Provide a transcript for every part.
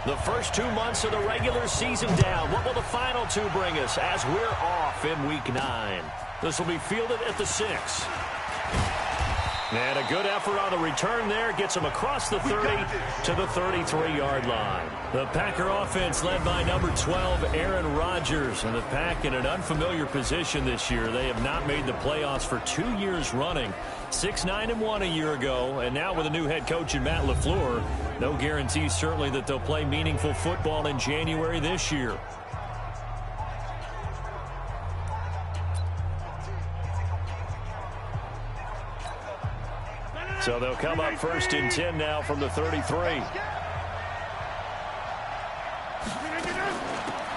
The first 2 months of the regular season down. What will the final two bring us as we're off in Week 9? This will be fielded at the 6. And a good effort on the return there. Gets him across the 30 to the 33-yard line. The Packer offense led by number 12, Aaron Rodgers. And the Pack in an unfamiliar position this year. They have not made the playoffs for 2 years running. 6-9-1 a year ago. And now with a new head coach in Matt LaFleur, no guarantee certainly that they'll play meaningful football in January this year. So they'll come up 1st and 10 now from the 33.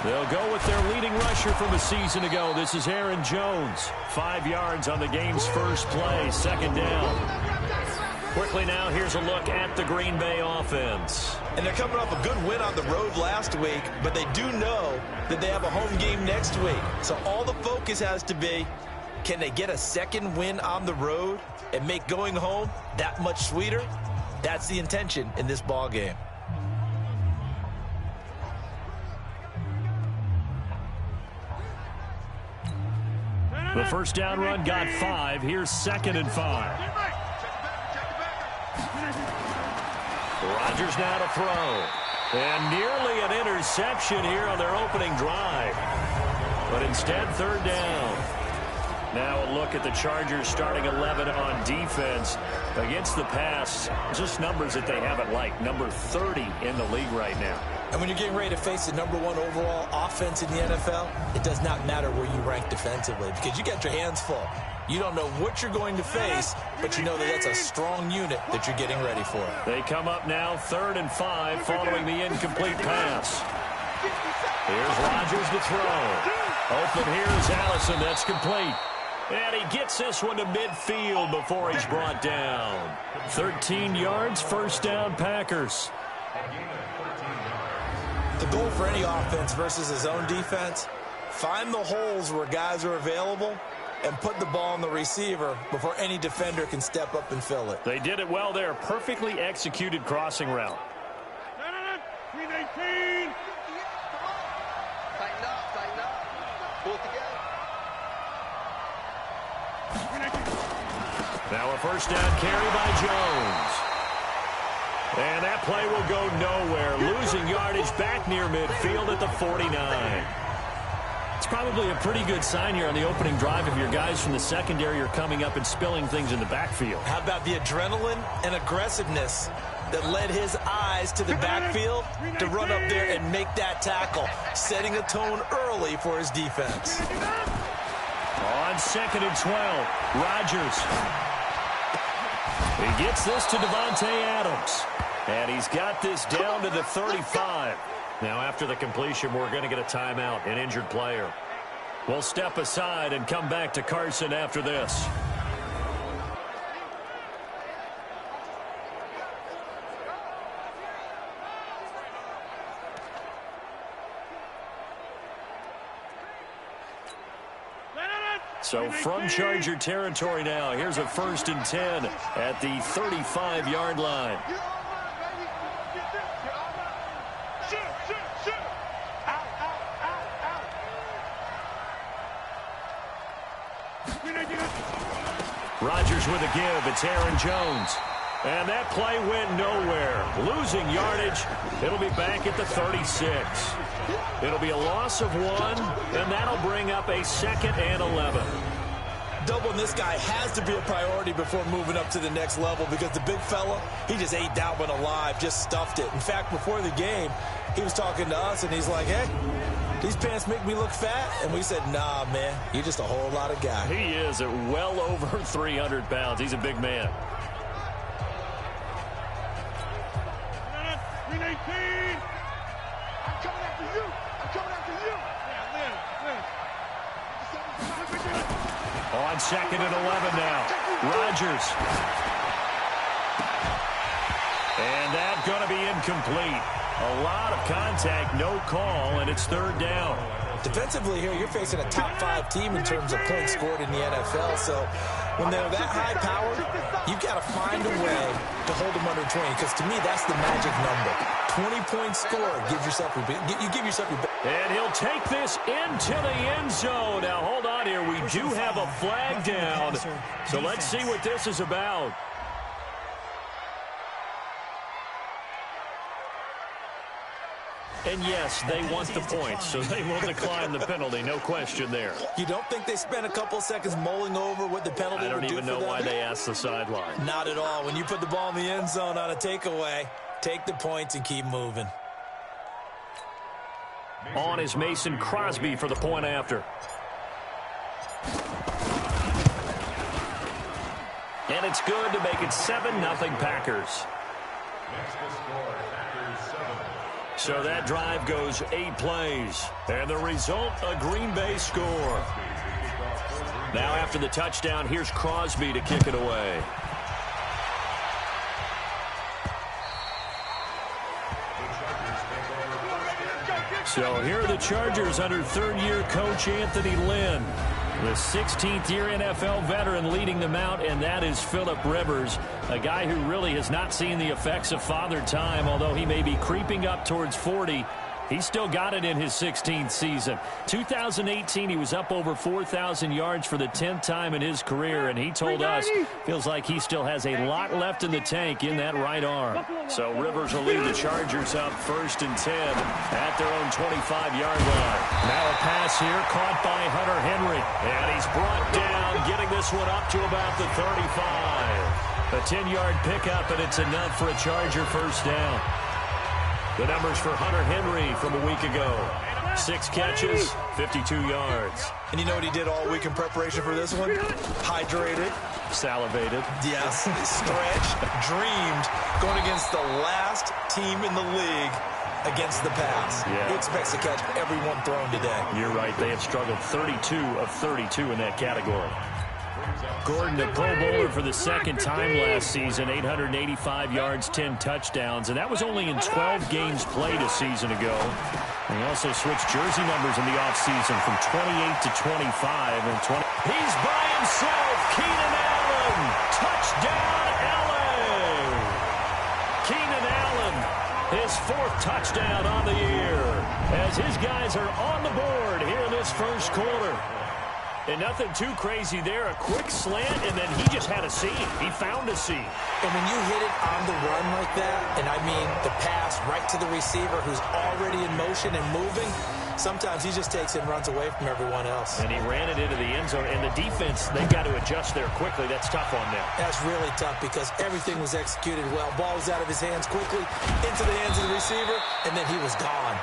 They'll go with their leading rusher from a season ago. This is Aaron Jones. 5 yards on the game's first play. 2nd down. Quickly now, here's a look at the Green Bay offense. And they're coming off a good win on the road last week, but they do know that they have a home game next week. So all the focus has to be, can they get a second win on the road and make going home that much sweeter? That's the intention in this ball game. The first down run got 5. Here's 2nd and 5. Rodgers now to throw. And nearly an interception here on their opening drive. But instead, 3rd down. Now a look at the Chargers starting 11 on defense against the pass. Just numbers that they haven't liked. Number 30 in the league right now. And when you're getting ready to face the number 1 overall offense in the NFL, it does not matter where you rank defensively because you got your hands full. You don't know what you're going to face, but you know that that's a strong unit that you're getting ready for. They come up now 3rd and 5 following the incomplete pass. Here's Rodgers to throw. Open here is Allison. That's complete. And he gets this one to midfield before he's brought down. 13 yards, 1st down, Packers. The goal for any offense versus his own defense, find the holes where guys are available and put the ball on the receiver before any defender can step up and fill it. They did it well there. Perfectly executed crossing route. 319. Tighten up, tighten up. Pull it together. Now a 1st down carry by Jones. And that play will go nowhere. Losing yardage back near midfield at the 49. It's probably a pretty good sign here on the opening drive if your guys from the secondary are coming up and spilling things in the backfield. How about the adrenaline and aggressiveness that led his eyes to the backfield to run up there and make that tackle, setting a tone early for his defense. On 2nd and 12, Rodgers. He gets this to Devontae Adams. And he's got this down to the 35. Now after the completion, we're going to get a timeout, an injured player. We'll step aside and come back to Carson after this. So from Charger territory now, here's a 1st and 10 at the 35-yard line. Rodgers with a give. It's Aaron Jones. And that play went nowhere. Losing yardage. It'll be back at the 36. It'll be a loss of 1, and that'll bring up a 2nd and 11. Doubling this guy has to be a priority before moving up to the next level because the big fella, he just ate that one alive, just stuffed it. In fact, before the game, he was talking to us, and he's like, hey, these pants make me look fat? And we said, nah, man, you're just a whole lot of guy. He is at well over 300 pounds. He's a big man. 319. I'm coming after you. I'm coming after you. On 2nd and 11 now. Rodgers. And that's going to be incomplete. A lot of contact, no call, and it's 3rd down. Defensively here, you're facing a top-5 team in terms of points scored in the NFL. So when they're that high-powered, you've got to find a way to hold them under 20. Because to me, that's the magic number. 20-point score. Give yourself your And he'll take this into the end zone. Now, hold on here. We do have a flag down. So let's see what this is about. And yes, they want the points, so they will decline the penalty. No question there. You don't think they spent a couple seconds mulling over what the penalty would do for them? I don't even know why they asked the sideline. Not at all. When you put the ball in the end zone on a takeaway, take the points and keep moving. On is Mason Crosby for the point after. And it's good to make it 7-0 Packers. So that drive goes 8 plays. And the result, a Green Bay score. Now after the touchdown, here's Crosby to kick it away. So here are the Chargers under third-year coach Anthony Lynn. The 16th-year NFL veteran leading them out, and that is Phillip Rivers, a guy who really has not seen the effects of father time, although he may be creeping up towards 40. He's still got it in his 16th season. 2018, he was up over 4,000 yards for the 10th time in his career, and he told us feels like he still has a lot left in the tank in that right arm. So Rivers will lead the Chargers up 1st and 10 at their own 25-yard line. Now a pass here caught by Hunter Henry, and he's brought down, getting this one up to about the 35. A 10-yard pickup, and it's enough for a Charger first down. The numbers for Hunter Henry from a week ago. 6 catches, 52 yards. And you know what he did all week in preparation for this one? Hydrated. Salivated. Yes. Stretched. Dreamed. Going against the last team in the league against the pass. Yeah. He expects to catch every one thrown today. You're right. They have struggled 32 of 32 in that category. Gordon, a Pro Bowler for the second time last season, 885 yards, 10 touchdowns, and that was only in 12 games played a season ago. He also switched jersey numbers in the offseason from 28 to 25 and 20. He's by himself, Keenan Allen, touchdown LA. Keenan Allen, his 4th touchdown on the year, as his guys are on the board here in this first quarter. And nothing too crazy there. A quick slant, and then he just had a seam. He found a seam. And when you hit it on the run like that, and I mean the pass right to the receiver who's already in motion and moving, sometimes he just takes it and runs away from everyone else. And he ran it into the end zone. And the defense, they've got to adjust there quickly. That's tough on them. That's really tough because everything was executed well. Ball was out of his hands quickly, into the hands of the receiver, and then he was gone.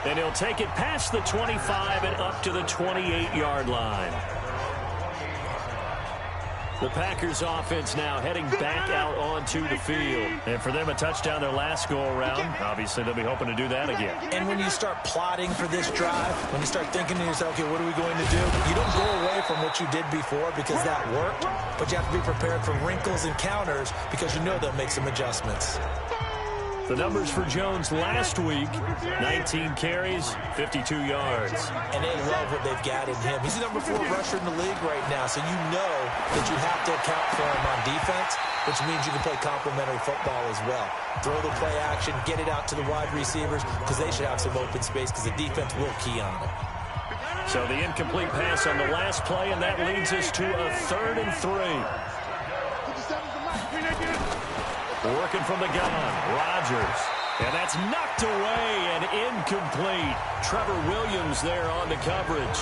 And he'll take it past the 25 and up to the 28-yard line. The Packers offense now heading back out onto the field. And for them, a touchdown their last go-around. Obviously, they'll be hoping to do that again. And when you start plotting for this drive, when you start thinking to yourself, okay, what are we going to do? You don't go away from what you did before because that worked, but you have to be prepared for wrinkles and counters because you know they'll make some adjustments. The numbers for Jones last week, 19 carries, 52 yards. And they love what they've got in him. He's the number 4 rusher in the league right now, so you know that you have to account for him on defense, which means you can play complementary football as well. Throw the play action, get it out to the wide receivers, because they should have some open space, because the defense will key on it. So the incomplete pass on the last play, and that leads us to a 3rd and 3. Working from the gun, Rodgers. And that's knocked away and incomplete. Trevor Williams there on the coverage.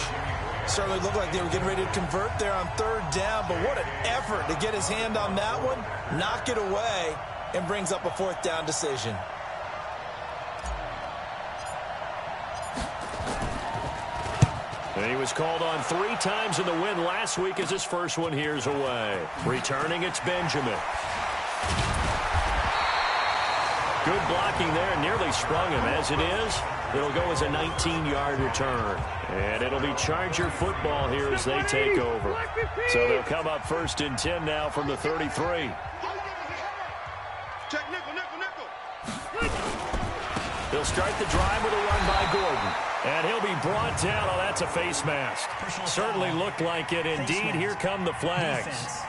Certainly looked like they were getting ready to convert there on 3rd down, but what an effort to get his hand on that one, knock it away, and brings up a 4th down decision. And he was called on 3 times in the win last week as his first one here's away. Returning, it's Benjamin. Good blocking there, nearly sprung him. As it is, it'll go as a 19-yard return. And it'll be Charger football here as they take over. So they'll come up 1st and 10 now from the 33. Check nickel. He'll start the drive with a run by Gordon. And he'll be brought down. Oh, that's a face mask. Certainly looked like it. Indeed, here come the flags.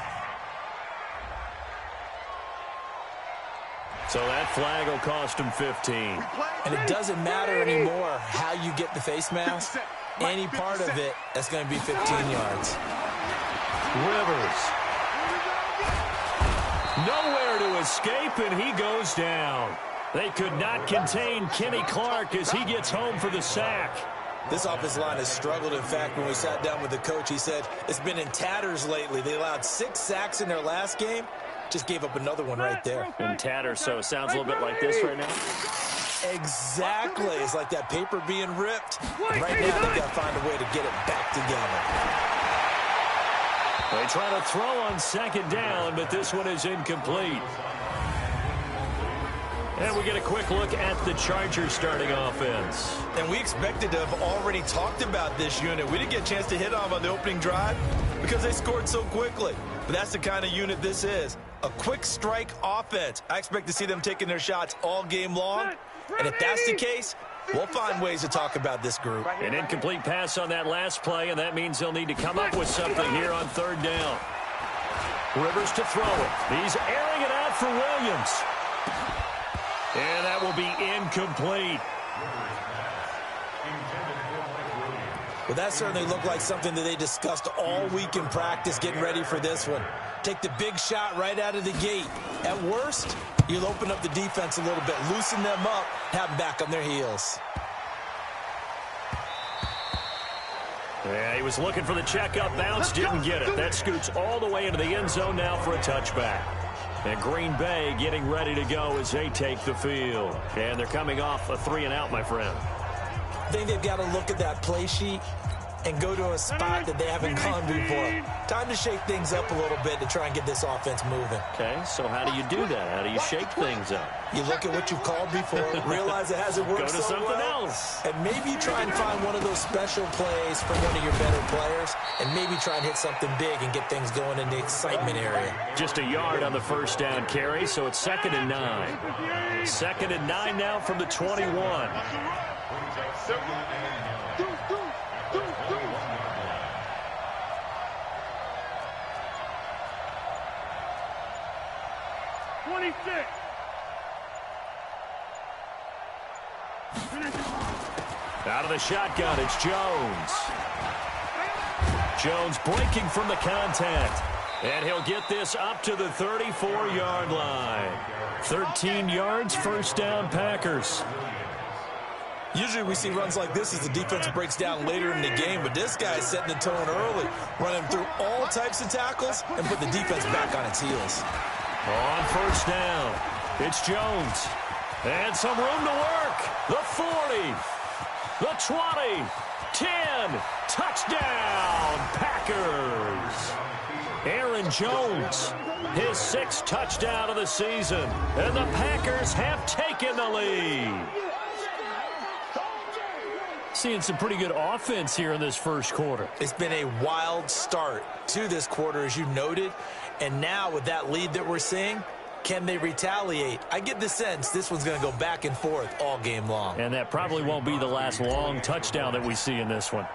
So So that flag will cost him 15. And it doesn't matter anymore how you get the face mask. Any part of it, that's going to be 15 yards. Rivers. Nowhere to escape, and he goes down. They could not contain Kenny Clark as he gets home for the sack. This offensive line has struggled. In fact, when we sat down with the coach, he said it's been in tatters lately. They allowed 6 sacks in their last game. Just gave up another one right there. In tatters, so it sounds a little bit like this right now. Exactly. It's like that paper being ripped. And right now, they've got to find a way to get it back together. They try to throw on second down, but this one is incomplete. And we get a quick look at the Chargers starting offense. And we expected to have already talked about this unit. We didn't get a chance to hit on the opening drive because they scored so quickly. But that's the kind of unit this is. A quick strike offense. I expect to see them taking their shots all game long. And if that's the case, we'll find ways to talk about this group. An incomplete pass on that last play, and that means they'll need to come up with something here on third down. Rivers to throw it. He's airing it out for Williams. And that will be incomplete. Well, that certainly looked like something that they discussed all week in practice getting ready for this one. Take the big shot right out of the gate. At worst, you'll open up the defense a little bit, loosen them up, have them back on their heels. Yeah, he was looking for the checkup bounce, didn't get it. That scoots all the way into the end zone now for a touchback. And Green Bay getting ready to go as they take the field. And they're coming off a 3-and-out, my friend. I think they've got to look at that play sheet and go to a spot that they haven't gone before. Time to shake things up a little bit to try and get this offense moving. Okay, so how do you do that? How do you shake things up? You look at what you've called before, realize it hasn't worked Go to so something well, else. and maybe try and find one of those special plays from one of your better players, and maybe try and hit something big and get things going in the excitement area. Just a yard on the first down carry, so it's 2nd and 9. 2nd and 9 now from the 21. Out of the shotgun, it's Jones. Jones breaking from the contact. And he'll get this up to the 34-yard line. 13 yards, first down, Packers. Usually we see runs like this as the defense breaks down later in the game, but this guy is setting the tone early, running through all types of tackles and put the defense back on its heels. On first down, it's Jones. And some room to work. The 40, the 20, 10, touchdown, Packers. Aaron Jones, his 6th touchdown of the season, and the Packers have taken the lead. Seeing some pretty good offense here in this first quarter. It's been a wild start to this quarter, as you noted, and now with that lead that we're seeing, can they retaliate? I get the sense this one's going to go back and forth all game long. And that probably won't be the last long touchdown that we see in this one.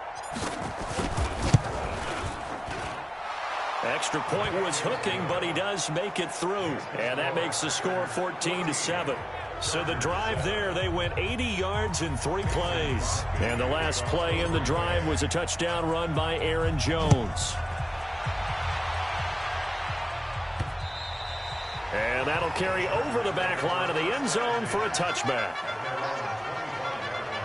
Extra point was hooking, but he does make it through. And that makes the score 14-7. So the drive there, they went 80 yards in 3 plays. And the last play in the drive was a touchdown run by Aaron Jones. And that'll carry over the back line of the end zone for a touchback.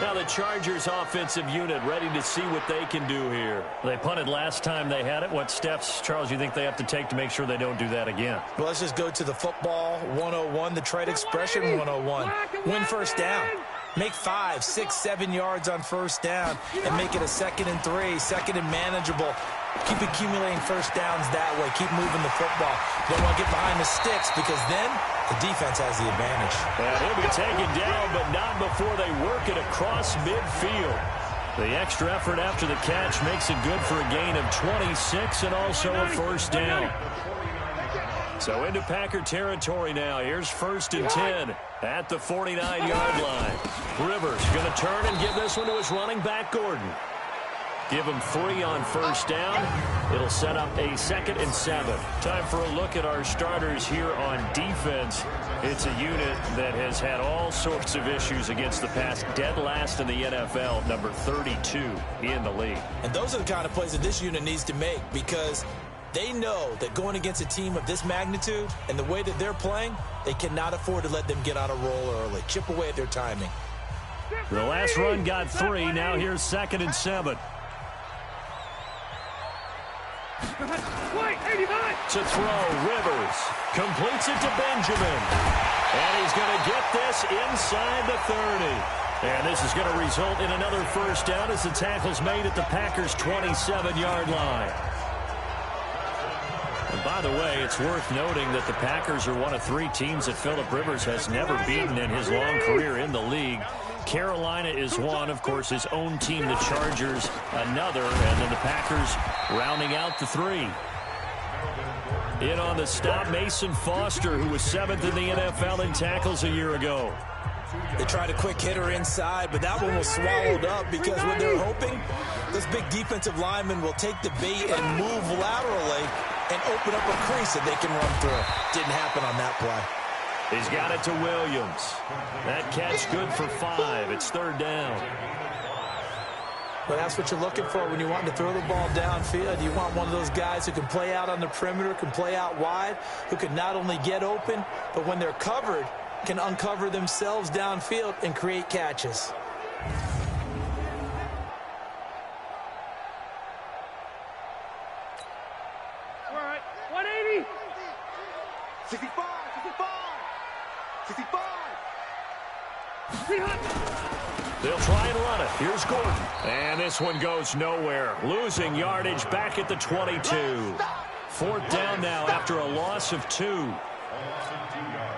Now the Chargers offensive unit ready to see what they can do here. They punted last time they had it. What steps, Charles, you think they have to take to make sure they don't do that again? Well, let's just go to the football 101, the trite expression 101. Win first down. Make 5, 6, 7 yards on first down and make it a 2nd and 3, 2nd and manageable. Keep accumulating first downs that way. Keep moving the football. You don't want to get behind the sticks because then the defense has the advantage. And he'll be taken down, but not before they work it across midfield. The extra effort after the catch makes it good for a gain of 26 and also a first down. So into Packer territory now. Here's 1st and 10 at the 49-yard line. Rivers going to turn and give this one to his running back, Gordon. Give him 3 on first down. It'll set up a 2nd and 7. Time for a look at our starters here on defense. It's a unit that has had all sorts of issues against the pass. Dead last in the NFL, number 32 in the league. And those are the kind of plays that this unit needs to make, because they know that going against a team of this magnitude and the way that they're playing, they cannot afford to let them get on a roll early. Chip away at their timing. The last run got 3. Now here's 2nd and 7. To throw, Rivers completes it to Benjamin. And he's going to get this inside the 30. And this is going to result in another first down as the tackle's made at the Packers' 27-yard line. And by the way, it's worth noting that the Packers are one of 3 teams that Phillip Rivers has never beaten in his long career in the league. Carolina is one, of course, his own team, the Chargers, another, and then the Packers rounding out the 3. In on the stop, Mason Foster, who was 7th in the NFL in tackles a year ago. They tried a quick hitter inside, but that one was swallowed up because what they're hoping, this big defensive lineman will take the bait and move laterally and open up a crease that they can run through. Didn't happen on that play. He's got it to Williams. That catch good for 5. It's 3rd down. But that's what you're looking for when you want to throw the ball downfield. You want one of those guys who can play out on the perimeter, can play out wide, who can not only get open, but when they're covered, can uncover themselves downfield and create catches. All right, 180. 65, 65, 65. They'll try and run it. Here's Gordon. And this one goes nowhere. Losing yardage back at the 22. 4th down now after a loss of 2.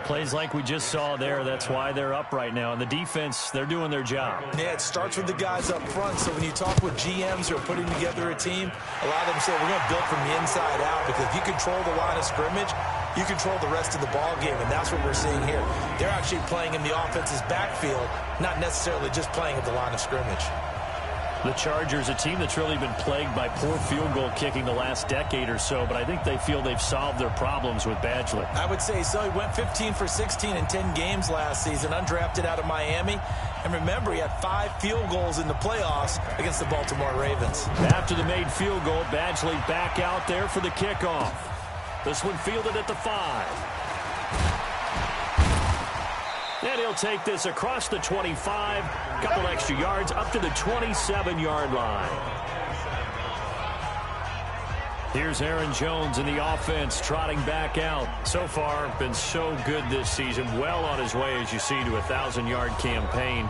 Plays like we just saw there. That's why they're up right now. And the defense, they're doing their job. Yeah, it starts with the guys up front. So when you talk with GMs who are putting together a team, a lot of them say, we're going to build from the inside out, because if you control the line of scrimmage, you control the rest of the ball game, and that's what we're seeing here. They're actually playing in the offense's backfield, not necessarily just playing at the line of scrimmage. The Chargers, a team that's really been plagued by poor field goal kicking the last decade or so, but I think they feel they've solved their problems with Badgley. I would say so. He went 15 for 16 in 10 games last season, undrafted out of Miami. And remember, he had 5 field goals in the playoffs against the Baltimore Ravens. After the made field goal, Badgley back out there for the kickoff. This one fielded at the 5. And he'll take this across the 25. Couple extra yards up to the 27-yard line. Here's Aaron Jones in the offense trotting back out. So far, been so good this season. Well on his way, as you see, to a 1,000-yard campaign.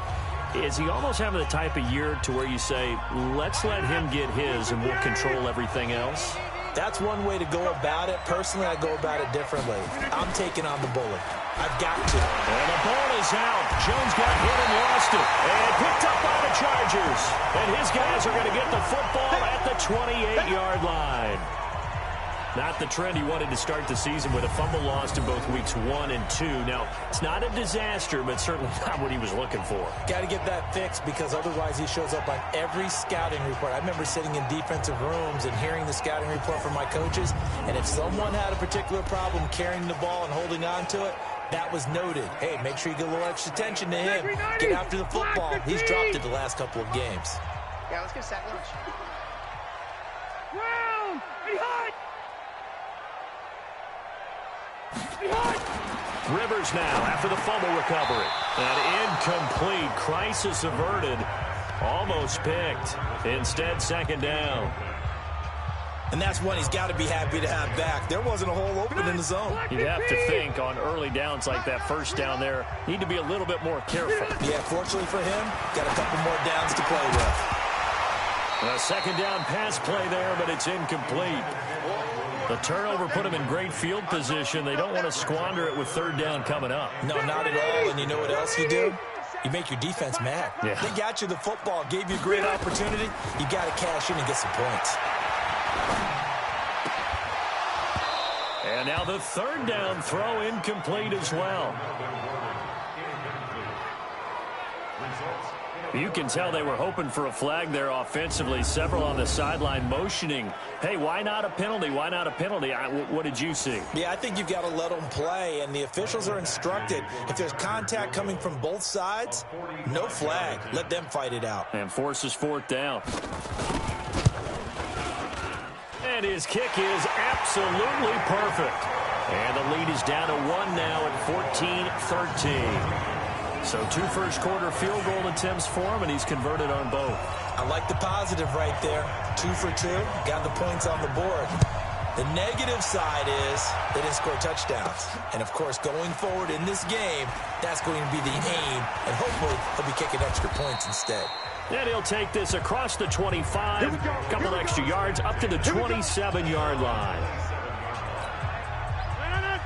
Is he almost having the type of year to where you say, let's let him get his and we'll control everything else? That's one way to go about it. Personally, I go about it differently. I'm taking on the bullet. I've got to. And the ball is out. Jones got hit and lost it. And picked up by the Chargers. And his guys are going to get the football at the 28-yard line. Not the trend he wanted to start the season, with a fumble lost in both weeks 1 and 2. Now, it's not a disaster, but certainly not what he was looking for. Got to get that fixed, because otherwise he shows up on every scouting report. I remember sitting in defensive rooms and hearing the scouting report from my coaches, and if someone had a particular problem carrying the ball and holding on to it, that was noted. Hey, make sure you get a little extra attention to him. Get after the football. He's dropped it the last couple of games. Yeah, let's get sack lunch. Round! Behind! Rivers now after the fumble recovery. An incomplete. Crisis averted. Almost picked. Instead, 2nd down. And that's one he's got to be happy to have back. There wasn't a hole open in the zone. You'd have to think on early downs like that, first down there, need to be a little bit more careful. Yeah, fortunately for him, got a couple more downs to play with. A 2nd down pass play there, but it's incomplete. The turnover put him in great field position. They don't want to squander it with 3rd down coming up. No, not at all. And you know what else you do? You make your defense mad. Yeah. They got you the football, gave you a great opportunity. You got to cash in and get some points. And now the 3rd down throw incomplete as well. You can tell they were hoping for a flag there offensively. Several on the sideline motioning, hey, why not a penalty? Why not a penalty? What did you see? Yeah, I think you've got to let them play, and the officials are instructed. If there's contact coming from both sides, no flag. Let them fight it out. And forces fourth down. And his kick is absolutely perfect. And the lead is down to 1 now at 14-13. So 2 first-quarter field goal attempts for him, and he's converted on both. I like the positive right there. 2 for 2, got the points on the board. The negative side is they didn't score touchdowns. And, of course, going forward in this game, that's going to be the aim, and hopefully he'll be kicking extra points instead. And he'll take this across the 25, a couple extra yards, up to the 27-yard line.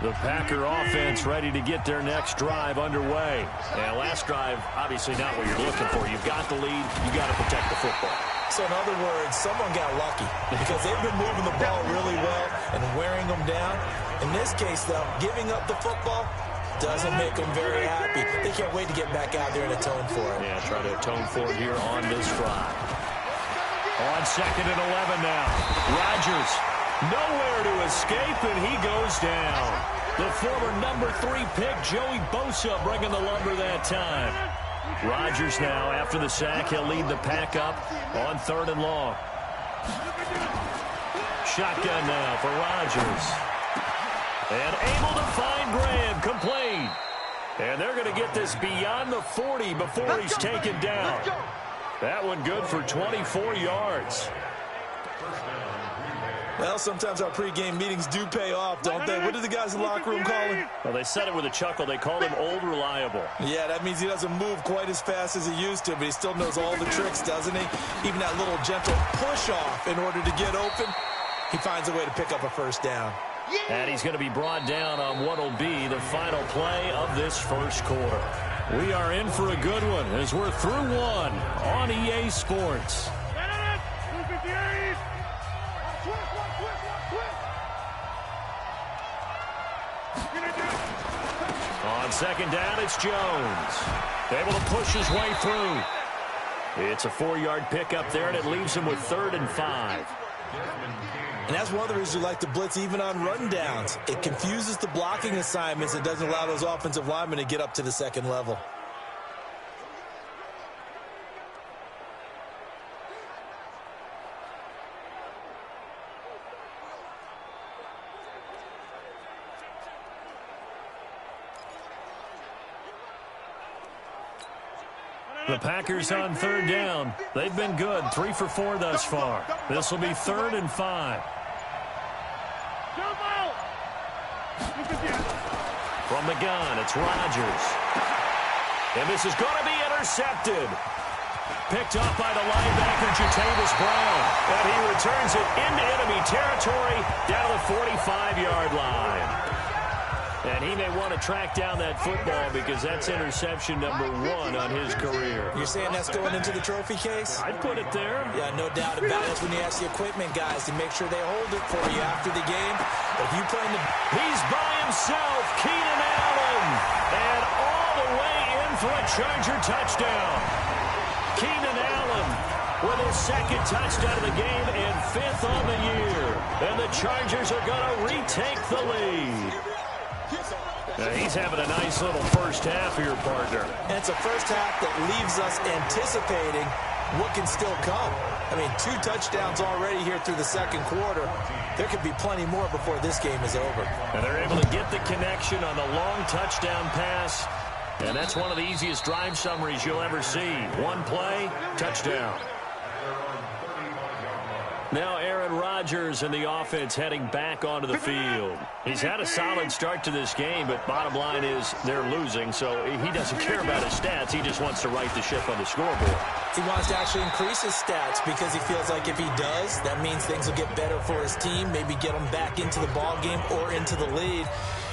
The Packer offense ready to get their next drive underway. And last drive, obviously not what you're looking for. You've got the lead. You've got to protect the football. So in other words, someone got lucky because they've been moving the ball really well and wearing them down. In this case, though, giving up the football doesn't make them very happy. They can't wait to get back out there and atone for it. Yeah, try to atone for it here on this drive. On 2nd and 11 now. Rodgers nowhere to escape, and he goes down. The former number 3 pick, Joey Bosa, bringing the lumber that time. Rodgers now, after the sack, he'll lead the pack up on 3rd and long. Shotgun now for Rodgers. And able to find Graham, complete. And they're going to get this beyond the 40 before he's taken down. That one good for 24 yards. Well, sometimes our pregame meetings do pay off, don't they? What did the guys in the locker room call him? Well, they said it with a chuckle. They called him Old Reliable. Yeah, that means he doesn't move quite as fast as he used to, but he still knows all the tricks, doesn't he? Even that little gentle push-off in order to get open, he finds a way to pick up a first down. And he's going to be brought down on what will be the final play of this first quarter. We are in for a good one as we're through one on EA Sports. On 2nd down, it's Jones. Able to push his way through. It's a 4-yard pickup there, and it leaves him with 3rd and 5. And that's one of the reasons you like to blitz even on run downs. It confuses the blocking assignments and doesn't allow those offensive linemen to get up to the second level. The Packers on 3rd down. They've been good, 3 for 4 thus far. This will be 3rd and 5. From the gun, it's Rodgers. And this is going to be intercepted. Picked up by the linebacker, Jatavis Brown. And he returns it into enemy territory down to the 45-yard line. And he may want to track down that football because that's interception number 1 on his career. You're saying that's going into the trophy case? I'd put it there. Yeah, no doubt about it. That's when you ask the equipment guys to make sure they hold it for you after the game. But if you play in the... He's by himself, Keenan Allen. And all the way in for a Charger touchdown. Keenan Allen with his 2nd touchdown of the game and 5th on the year. And the Chargers are going to retake the lead. Now he's having a nice little first half here, partner. And it's a first half that leaves us anticipating what can still come. I mean, 2 touchdowns already here through the 2nd quarter. There could be plenty more before this game is over. And they're able to get the connection on the long touchdown pass. And that's one of the easiest drive summaries you'll ever see. 1 play, touchdown. Now Aaron Rodgers and the offense heading back onto the field. He's had a solid start to this game, but bottom line is they're losing, so he doesn't care about his stats. He just wants to right the ship on the scoreboard. He wants to actually increase his stats because he feels like if he does, that means things will get better for his team, maybe get him back into the ball game or into the lead.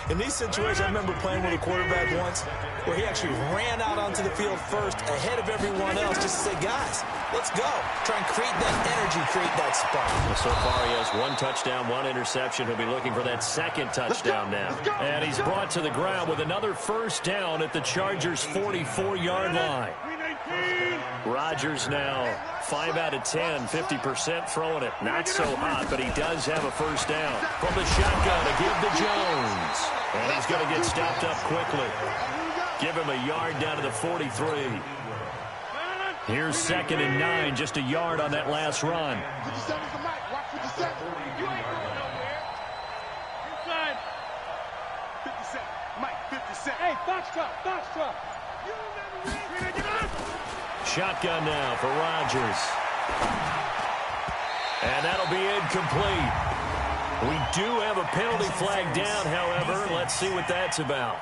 In these situations, I remember playing with a quarterback once where he actually ran out onto the field first ahead of everyone else just to say, guys, let's go. Try and create that energy, create that spark. Well, so far he has 1 touchdown, 1 interception. He'll be looking for that 2nd touchdown now. And he's brought to the ground with another first down at the Chargers' 44-yard line. Rodgers now 5 out of 10, 50% throwing it. Not so hot, but he does have a first down. From the shotgun to give to Jones. And he's going to get stopped up quickly. Give him a yard down to the 43. Here's 2nd and 9, just a yard on that last run. 57 is the mic. Watch 57. You ain't going nowhere. Inside. 57. Mike, 57. Hey, Foxtrot. You never win. Shotgun now for Rodgers. And that'll be incomplete. We do have a penalty flag down, however. Let's see what that's about.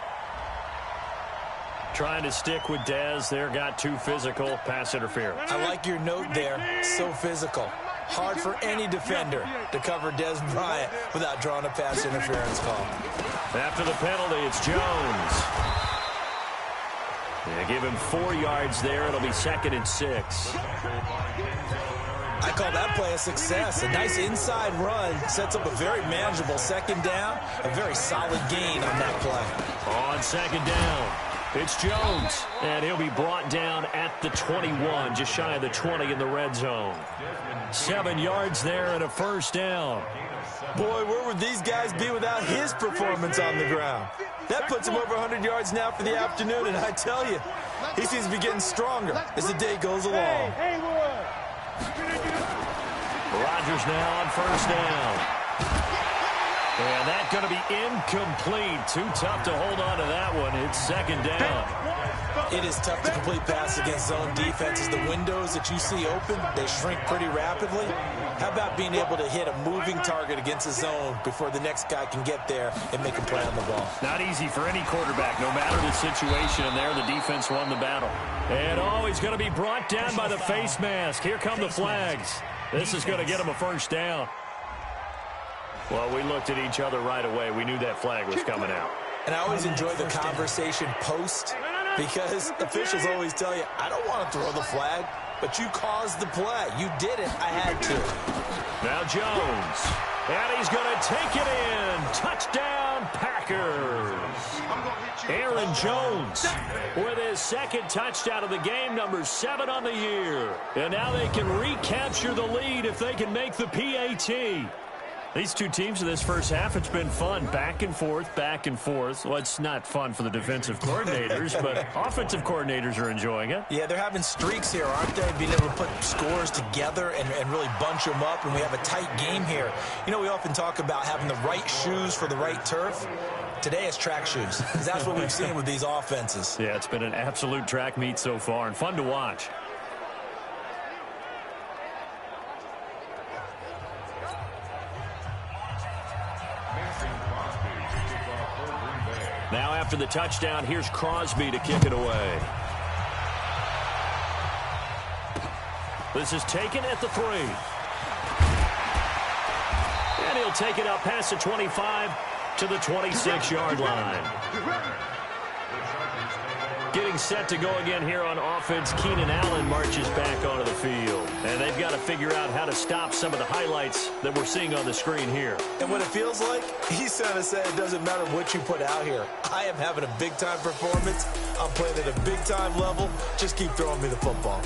Trying to stick with Dez there, got too physical, pass interference. I like your note there, so physical. Hard for any defender to cover Dez Bryant without drawing a pass interference call. After the penalty, it's Jones. Yeah, give him 4 yards there. It'll be 2nd and 6. I call that play a success. A nice inside run sets up a very manageable 2nd down. A very solid gain on that play. On 2nd down, it's Jones. And he'll be brought down at the 21, just shy of the 20 in the red zone. 7 yards there and a first down. Boy, where would these guys be without his performance on the ground? That puts him over 100 yards now for the afternoon, and I tell you, he seems to be getting stronger as the day goes along. Rodgers now on first down. And that's going to be incomplete. Too tough to hold on to that one. It's 2nd down. It is tough to complete pass against zone defenses. The windows that you see open, they shrink pretty rapidly. How about being able to hit a moving target against a zone before the next guy can get there and make a play on the ball? Not easy for any quarterback, no matter the situation. And there, the defense won the battle. And he's going to be brought down by the face mask. Here come the flags. This is going to get him a first down. Well, we looked at each other right away. We knew that flag was coming out. And I always enjoy the conversation post, because officials always tell you, I don't want to throw the flag, but you caused the play. You did it. I had to. Now Jones. And he's going to take it in. Touchdown, Packers. Aaron Jones with his 2nd touchdown of the game, number 7 on the year. And now they can recapture the lead if they can make the PAT. These two teams in this first half, it's been fun. Back and forth, back and forth. Well, it's not fun for the defensive coordinators, but offensive coordinators are enjoying it. Yeah, they're having streaks here, aren't they? Being able to put scores together and really bunch them up, and we have a tight game here. You know, we often talk about having the right shoes for the right turf. Today it's track shoes, because that's what we've seen with these offenses. Yeah, it's been an absolute track meet so far, and fun to watch. Now after the touchdown, here's Crosby to kick it away. This is taken at the 3. And he'll take it out past the 25 to the 26-yard line. Getting set to go again here on offense, Keenan Allen marches back onto the field. And they've got to figure out how to stop some of the highlights that we're seeing on the screen here. And what it feels like, he's trying to say it doesn't matter what you put out here. I am having a big-time performance. I'm playing at a big-time level. Just keep throwing me the football.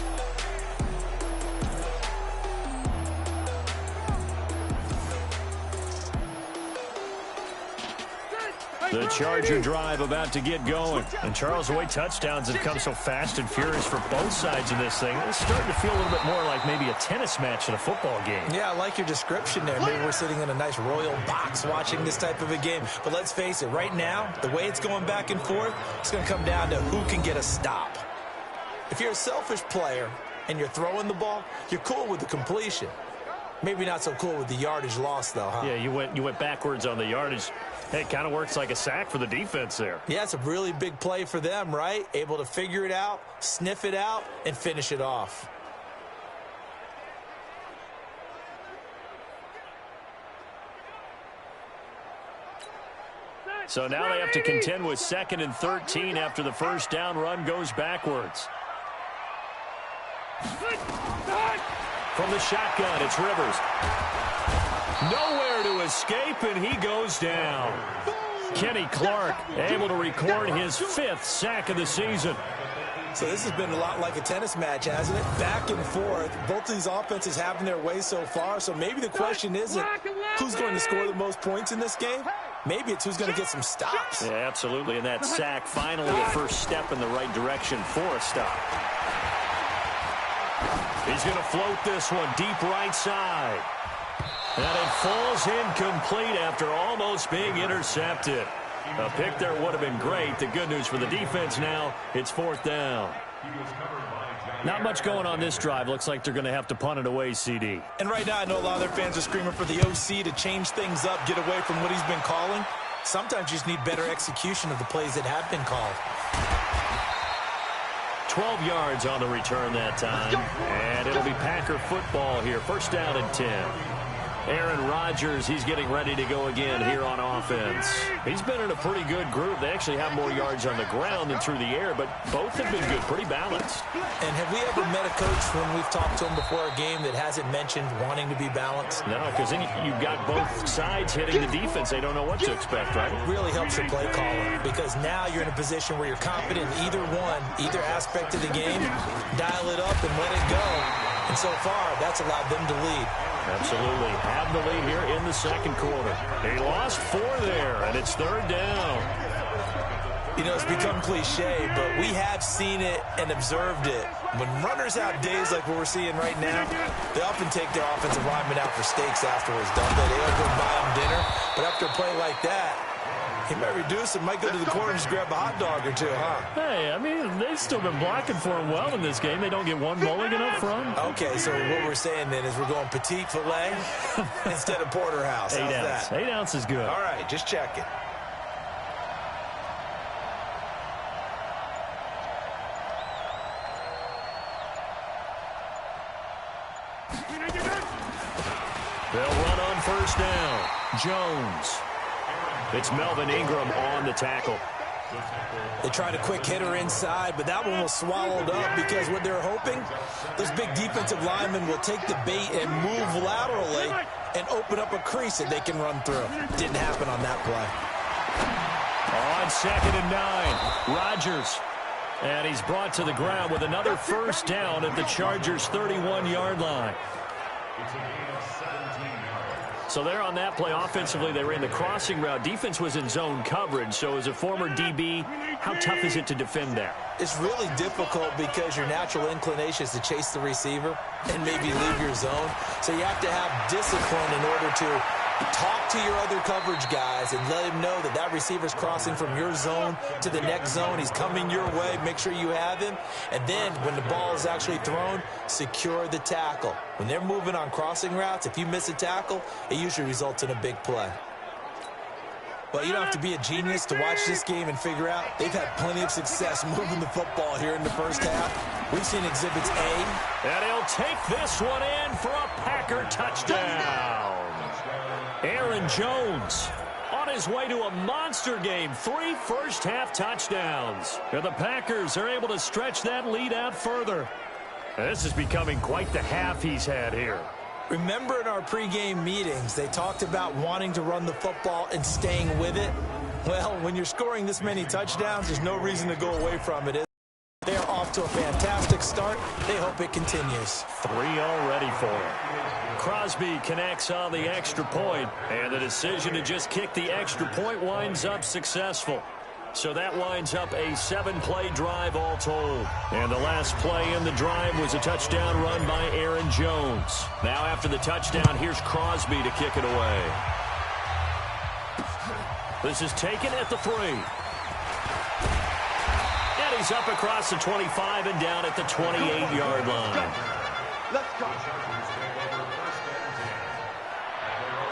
The Charger drive about to get going. And Charles, the way touchdowns have come so fast and furious for both sides of this thing, it's starting to feel a little bit more like maybe a tennis match in a football game. Yeah, I like your description there. Maybe we're sitting in a nice royal box watching this type of a game. But let's face it, right now, the way it's going back and forth, it's going to come down to who can get a stop. If you're a selfish player and you're throwing the ball, you're cool with the completion. Maybe not so cool with the yardage loss, though, huh? Yeah, you went backwards on the yardage. Hey, it kind of works like a sack for the defense there. Yeah, it's a really big play for them, right? Able to figure it out, sniff it out, and finish it off. So now they have to contend with 2nd and 13 after the first down run goes backwards. From the shotgun, it's Rivers. Nowhere to escape, and he goes down. Kenny Clark able to record his 5th sack of the season. So this has been a lot like a tennis match, hasn't it? Back and forth. Both of these offenses having their way so far. So maybe the question isn't who's going to score the most points in this game. Maybe it's who's going to get some stops. Yeah, absolutely. And that sack, finally a first step in the right direction for a stop. He's going to float this one deep right side. And it falls incomplete after almost being intercepted. A pick there would have been great. The good news for the defense now, it's 4th down. Not much going on this drive. Looks like they're going to have to punt it away, CD. And right now, I know a lot of their fans are screaming for the OC to change things up, get away from what he's been calling. Sometimes you just need better execution of the plays that have been called. 12 yards on the return that time. And it'll be Packer football here. 1st down and 10. Aaron Rodgers, he's getting ready to go again here on offense. He's been in a pretty good group. They actually have more yards on the ground than through the air, but both have been good, pretty balanced. And have we ever met a coach when we've talked to him before a game that hasn't mentioned wanting to be balanced? No, because then you've got both sides hitting the defense. They don't know what to expect, right? It really helps your play caller because now you're in a position where you're confident in either aspect of the game, dial it up and let it go. And so far, that's allowed them to lead. Absolutely. Have the lead here in the second quarter. He lost 4 there, and it's 3rd down. You know, it's become cliche, but we have seen it and observed it. When runners have days like what we're seeing right now, they often take their offensive linemen out for steaks afterwards, don't they? They don't go buy them dinner, but after a play like that, he might reduce it, might go to the corner and just grab a hot dog or two, huh? Hey, I mean, they've still been blocking for him well in this game. They don't get one mulligan up front. Okay, so what we're saying then is we're going petite filet instead of porterhouse. 8 ounce. That? 8 ounce is good. All right, just check it. They'll run on 1st down. Jones. It's Melvin Ingram on the tackle. They tried a quick hitter inside, but that one was swallowed up because what they're hoping, those big defensive linemen will take the bait and move laterally and open up a crease that they can run through. Didn't happen on that play. On 2nd and 9, Rodgers. And he's brought to the ground with another 1st down at the Chargers' 31-yard line. So they're on that play. Offensively, they ran the crossing route. Defense was in zone coverage. So as a former DB, how tough is it to defend that? It's really difficult because your natural inclination is to chase the receiver and maybe leave your zone. So you have to have discipline in order to talk to your other coverage guys and let him know that that receiver's crossing from your zone to the next zone. He's coming your way. Make sure you have him. And then when the ball is actually thrown, secure the tackle. When they're moving on crossing routes, if you miss a tackle, it usually results in a big play. Well, you don't have to be a genius to watch this game and figure out they've had plenty of success moving the football here in the first half. We've seen exhibits A. And he'll take this one in for a Packer touchdown. Aaron Jones on his way to a monster game. 3 first-half touchdowns. And the Packers are able to stretch that lead out further. This is becoming quite the half he's had here. Remember in our pregame meetings, they talked about wanting to run the football and staying with it? Well, when you're scoring this many touchdowns, there's no reason to go away from it. They're off to a fantastic start. They hope it continues. 3 already for him. Crosby connects on the extra point, and the decision to just kick the extra point winds up successful. So that winds up a 7-play drive all told. And the last play in the drive was a touchdown run by Aaron Jones. Now after the touchdown, here's Crosby to kick it away. This is taken at the 3. And he's up across the 25 and down at the 28-yard line. Let's go.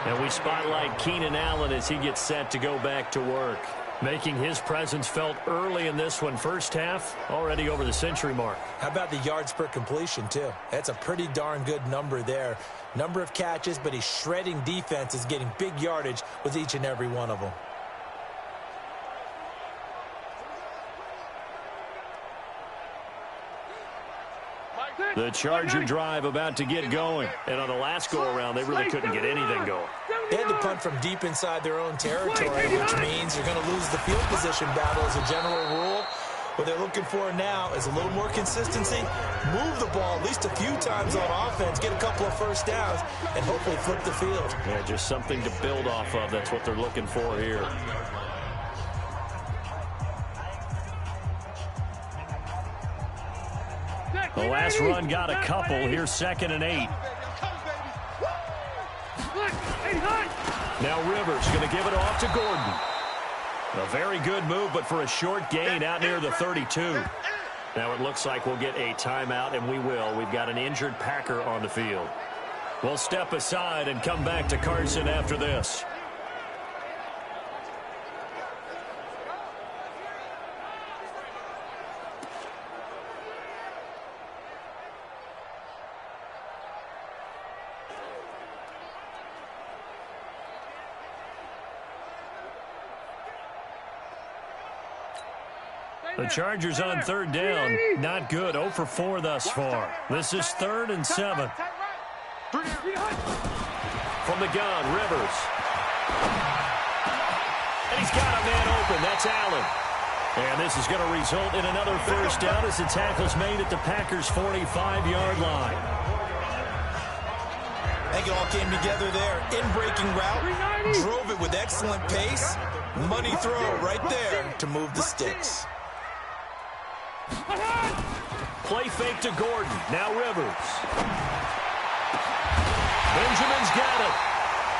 And we spotlight Keenan Allen as he gets set to go back to work. Making his presence felt early in this one. First half, already over the century mark. How about the yards per completion, too? That's a pretty darn good number there. Number of catches, but he's shredding defenses, getting big yardage with each and every one of them. The Charger drive about to get going. And on the last go-around, they really couldn't get anything going. They had to punt from deep inside their own territory, which means you're going to lose the field position battle as a general rule. What they're looking for now is a little more consistency, move the ball at least a few times on offense, get a couple of first downs, and hopefully flip the field. Yeah, just something to build off of. That's what they're looking for here. The last run got a couple. Here's 2nd and 8. Now Rivers going to give it off to Gordon. A very good move, but for a short gain out near the 32. Now it looks like we'll get a timeout, and we will. We've got an injured Packer on the field. We'll step aside and come back to Carson after this. The Chargers on 3rd down. Not good. 0 for 4 thus far. This is 3rd and 7. From the gun, Rivers. And he's got a man open. That's Allen. And this is going to result in another first down as the tackle's made at the Packers' 45-yard line. I think it all came together there. In-breaking route. Drove it with excellent pace. Money throw right there to move the sticks. Play fake to Gordon. Now Rivers. Benjamin's got it.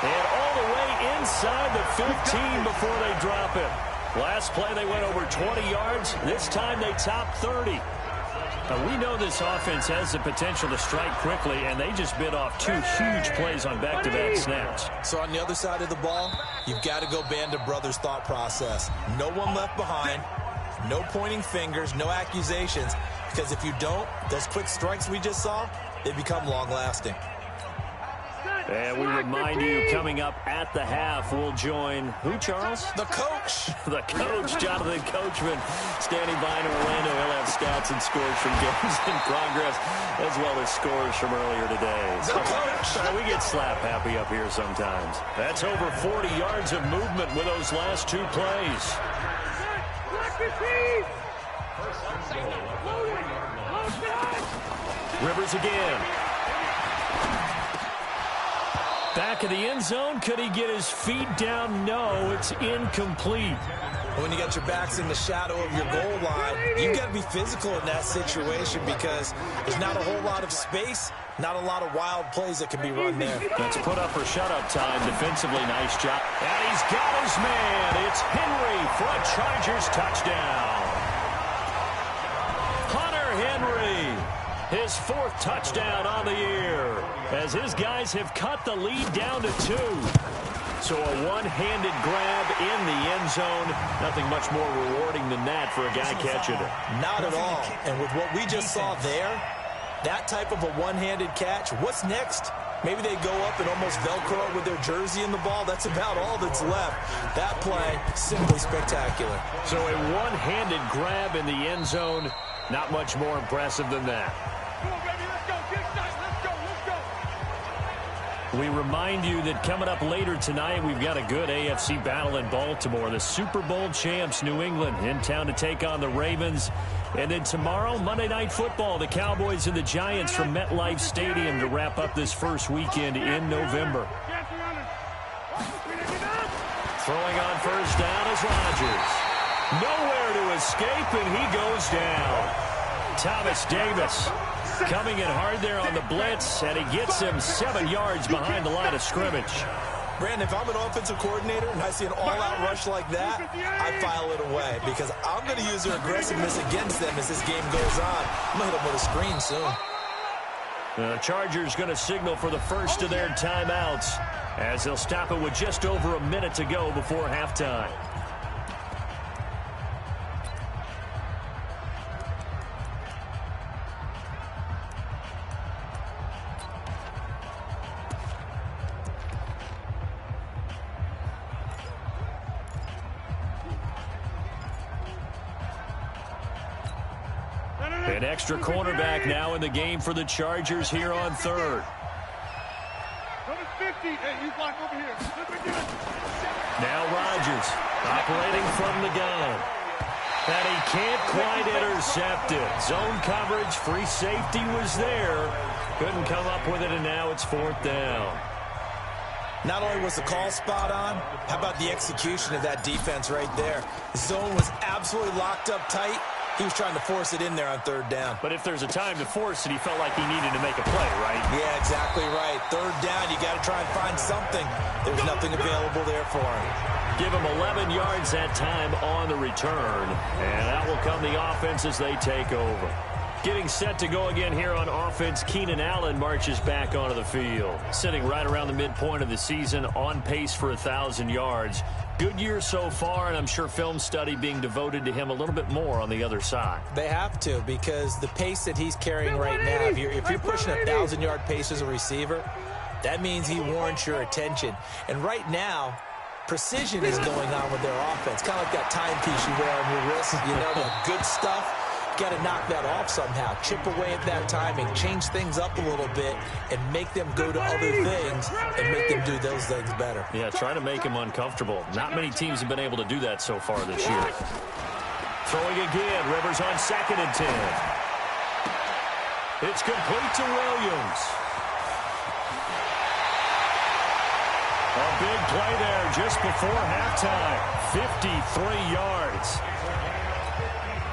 And all the way inside the 15 before they drop it. Last play they went over 20 yards. This time they top 30. Now we know this offense has the potential to strike quickly, and they just bit off 2 huge plays on back-to-back snaps. So on the other side of the ball, you've got to go band of brothers thought process. No one left behind. No pointing fingers, no accusations, because if you don't, those quick strikes we just saw, they become long-lasting. And we remind you, coming up at the half, we'll join who, Charles? The coach. The coach, Jonathan Coachman, standing by in Orlando. He'll have stats and scores from games in progress, as well as scores from earlier today. The coach. We get slap happy up here sometimes. That's over 40 yards of movement with those last 2 plays. Rivers again. Back of the end zone. Could he get his feet down? No, it's incomplete. When you got your backs in the shadow of your goal line, you've got to be physical in that situation because there's not a whole lot of space, not a lot of wild plays that can be run there. That's put up or shut up time. Defensively, nice job. And he's got his man. It's Henry for a Chargers touchdown. Hunter Henry, his 4th touchdown on the year, as his guys have cut the lead down to 2. So a one-handed grab in the end zone. Nothing much more rewarding than that for a guy catching it. Not at all. And with what we just saw there, that type of a one-handed catch, what's next? Maybe they go up and almost Velcro with their jersey in the ball. That's about all that's left. That play, simply spectacular. So a one-handed grab in the end zone, not much more impressive than that. Come on, baby, let's go. Get started. Let's go. Let's go. We remind you that coming up later tonight, we've got a good AFC battle in Baltimore. The Super Bowl champs, New England, in town to take on the Ravens. And then tomorrow, Monday Night Football, the Cowboys and the Giants from MetLife Stadium to wrap up this first weekend in November. Throwing on first down is Rodgers. Nowhere to escape, and he goes down. Thomas Davis coming in hard there on the blitz, and he gets him 7 yards behind the line of scrimmage. Brandon, if I'm an offensive coordinator and I see an all-out rush like that, I file it away because I'm going to use their aggressiveness against them as this game goes on. I'm going to hit them with a screen soon. The Chargers going to signal for the first of their timeouts as they'll stop it with just over a minute to go before halftime. An extra cornerback now in the game for the Chargers here on 3rd. Number 50. Hey, you block over here. Now Rodgers operating from the gun. And he can't quite intercept it. Zone coverage, free safety was there. Couldn't come up with it, and now it's 4th down. Not only was the call spot on, how about the execution of that defense right there? The zone was absolutely locked up tight. He was trying to force it in there on 3rd down. But if there's a time to force it, he felt like he needed to make a play, right? Yeah, exactly right. 3rd down, you got to try and find something. There's nothing available there for him. Give him 11 yards that time on the return. And out will come the offense as they take over. Getting set to go again here on offense, Keenan Allen marches back onto the field. Sitting right around the midpoint of the season, on pace for 1,000 yards. Good year so far, and I'm sure film study being devoted to him a little bit more on the other side. They have to, because the pace that he's carrying right now, if you're pushing a 1,000-yard pace as a receiver, that means he warrants your attention. And right now, precision is going on with their offense. Kind of like that timepiece you wear on your wrist, you know, the good stuff. Got to knock that off somehow. Chip away at that timing, change things up a little bit, and make them go to other things and make them do those things better. Yeah, try to make him uncomfortable. Not many teams have been able to do that so far this year. Throwing again, Rivers on 2nd and 10. It's complete to Williams. A big play there just before halftime. 53 yards.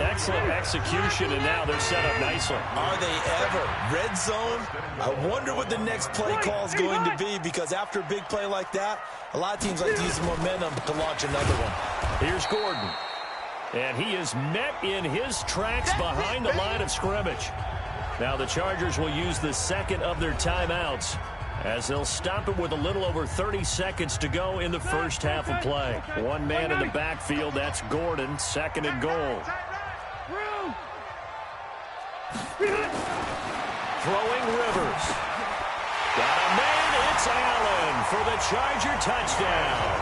Excellent execution, and now they're set up nicely. Are they ever? Red zone? I wonder what the next play call is going to be, because after a big play like that, a lot of teams like to use the momentum to launch another one. Here's Gordon. And he is met in his tracks behind the line of scrimmage. Now the Chargers will use the 2nd of their timeouts as they'll stop it with a little over 30 seconds to go in the first half of play. One man in the backfield, that's Gordon, 2nd and goal. Throwing Rivers. Got a man, it's Allen for the Charger touchdown.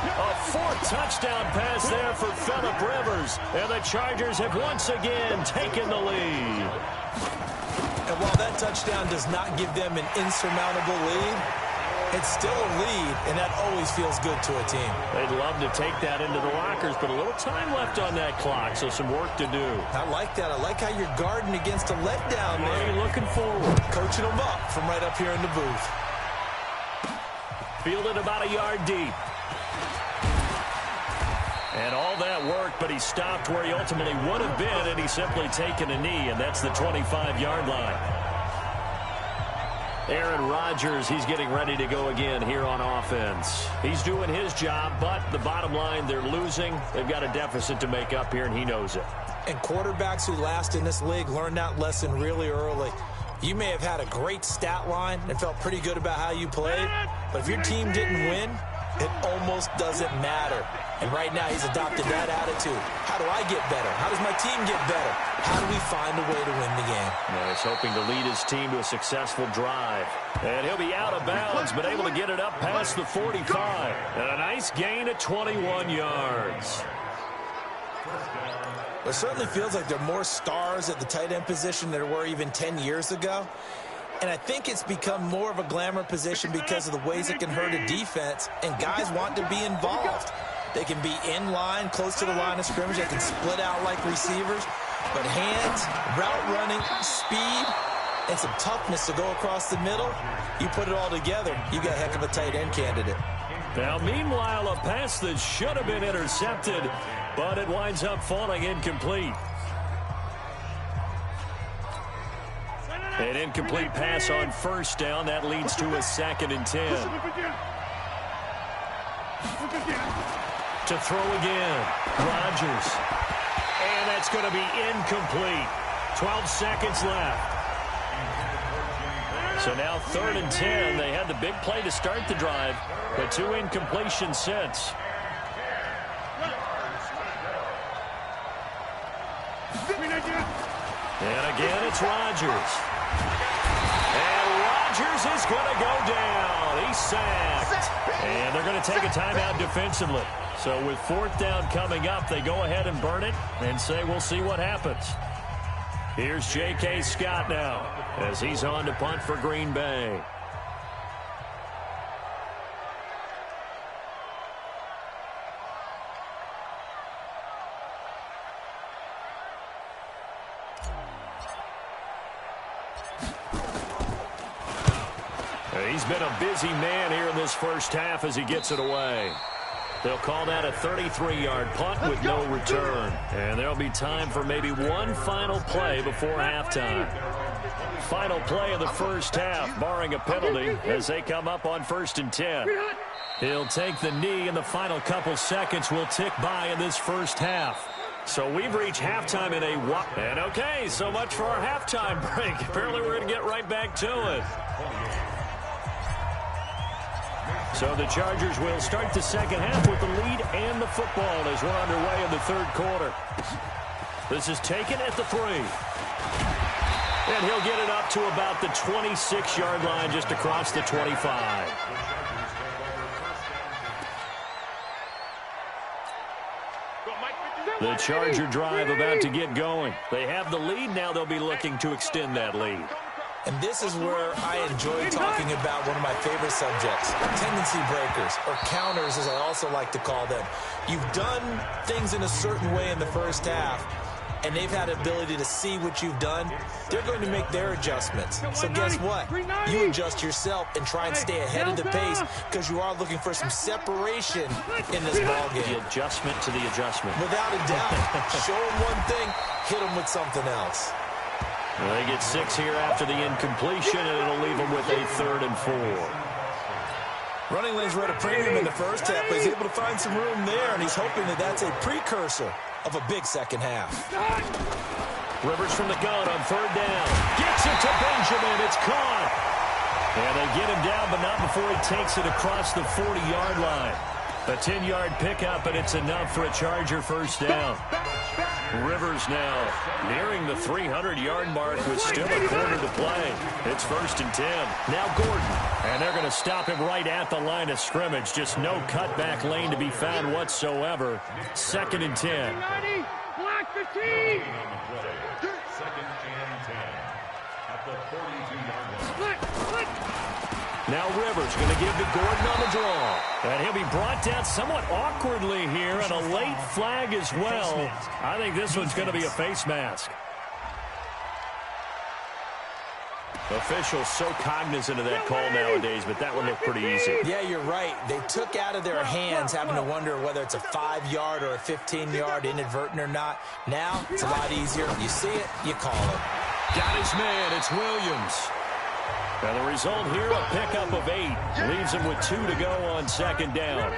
A 4th touchdown pass there for Phillip Rivers. And the Chargers have once again taken the lead. And while that touchdown does not give them an insurmountable lead, it's still a lead, and that always feels good to a team. They'd love to take that into the lockers, but a little time left on that clock, so some work to do. I like that. I like how you're guarding against a letdown there. Really looking forward. Coaching them up from right up here in the booth. Fielded about a yard deep. And all that work, but he stopped where he ultimately would have been, and he's simply taken a knee, and that's the 25-yard line. Aaron Rodgers, he's getting ready to go again here on offense. He's doing his job, but the bottom line, they're losing. They've got a deficit to make up here, and he knows it. And quarterbacks who last in this league learn that lesson really early. You may have had a great stat line and felt pretty good about how you played, but if your team didn't win, it almost doesn't matter. And right now he's adopted that attitude. How do I get better? How does my team get better? How do we find a way to win the game? Yeah, he's hoping to lead his team to a successful drive. And he'll be out of bounds, but able to get it up past the 45. And a nice gain of 21 yards. It certainly feels like there are more stars at the tight end position than there were even 10 years ago. And I think it's become more of a glamour position because of the ways it can hurt a defense, and guys want to be involved. They can be in line, close to the line of scrimmage. They can split out like receivers. But hands, route running, speed, and some toughness to go across the middle, you put it all together, you got a heck of a tight end candidate. Now, meanwhile, a pass that should have been intercepted, but it winds up falling incomplete. An incomplete pass on first down. That leads to a 2nd and 10. To throw again, Rodgers. And that's going to be incomplete. 12 seconds left. So now 3rd and 10. They had the big play to start the drive, but 2 incompletions since. And again, it's Rodgers. And Rodgers is going to go down. He's sacked. And they're going to take a timeout defensively. So with 4th down coming up, they go ahead and burn it and say we'll see what happens. Here's J.K. Scott now as he's on to punt for Green Bay. He's been a busy man here in this first half as he gets it away. They'll call that a 33-yard punt with no return. And there'll be time for maybe one final play before halftime. Final play of the first half, barring a penalty, as they come up on 1st and 10. He'll take the knee, and the final couple seconds will tick by in this first half. So we've reached halftime in a walk. And okay, so much for our halftime break. Apparently we're going to get right back to it. So the Chargers will start the second half with the lead and the football as we're underway in the third quarter. This is taken at the 3. And he'll get it up to about the 26-yard line just across the 25. The Charger drive about to get going. They have the lead. Now they'll be looking to extend that lead. And this is where I enjoy talking about one of my favorite subjects, tendency breakers, or counters as I also like to call them. You've done things in a certain way in the first half, and they've had the ability to see what you've done. They're going to make their adjustments. So guess what? You adjust yourself and try and stay ahead of the pace because you are looking for some separation in this ballgame. The adjustment to the adjustment. Without a doubt. Show them one thing, hit them with something else. Well, they get 6 here after the incompletion, and it'll leave them with a 3rd and 4. Running lanes were at a premium in the first half, but he's able to find some room there, and he's hoping that that's a precursor of a big second half. Rivers from the gun on 3rd down. Gets it to Benjamin. It's caught. And they get him down, but not before he takes it across the 40-yard line. A 10-yard pickup, and it's enough for a Charger first down. Rivers now nearing the 300-yard mark with still a quarter to play. It's 1st and 10. Now Gordon. And they're going to stop him right at the line of scrimmage. Just no cutback lane to be found whatsoever. 2nd and 10. Black 15. 2nd and 10 at the 42-yard line. Now Rivers going to give to Gordon on the draw. And he'll be brought down somewhat awkwardly here, and a late flag as well. I think this one's going to be a face mask. Officials so cognizant of that call nowadays, but that one looked pretty easy. Yeah, you're right. They took out of their hands having to wonder whether it's a 5-yard or a 15-yard inadvertent or not. Now, it's a lot easier. You see it, you call it. Got his man. It's Williams. And the result here, a pickup of 8. Leaves him with 2 to go on 2nd down.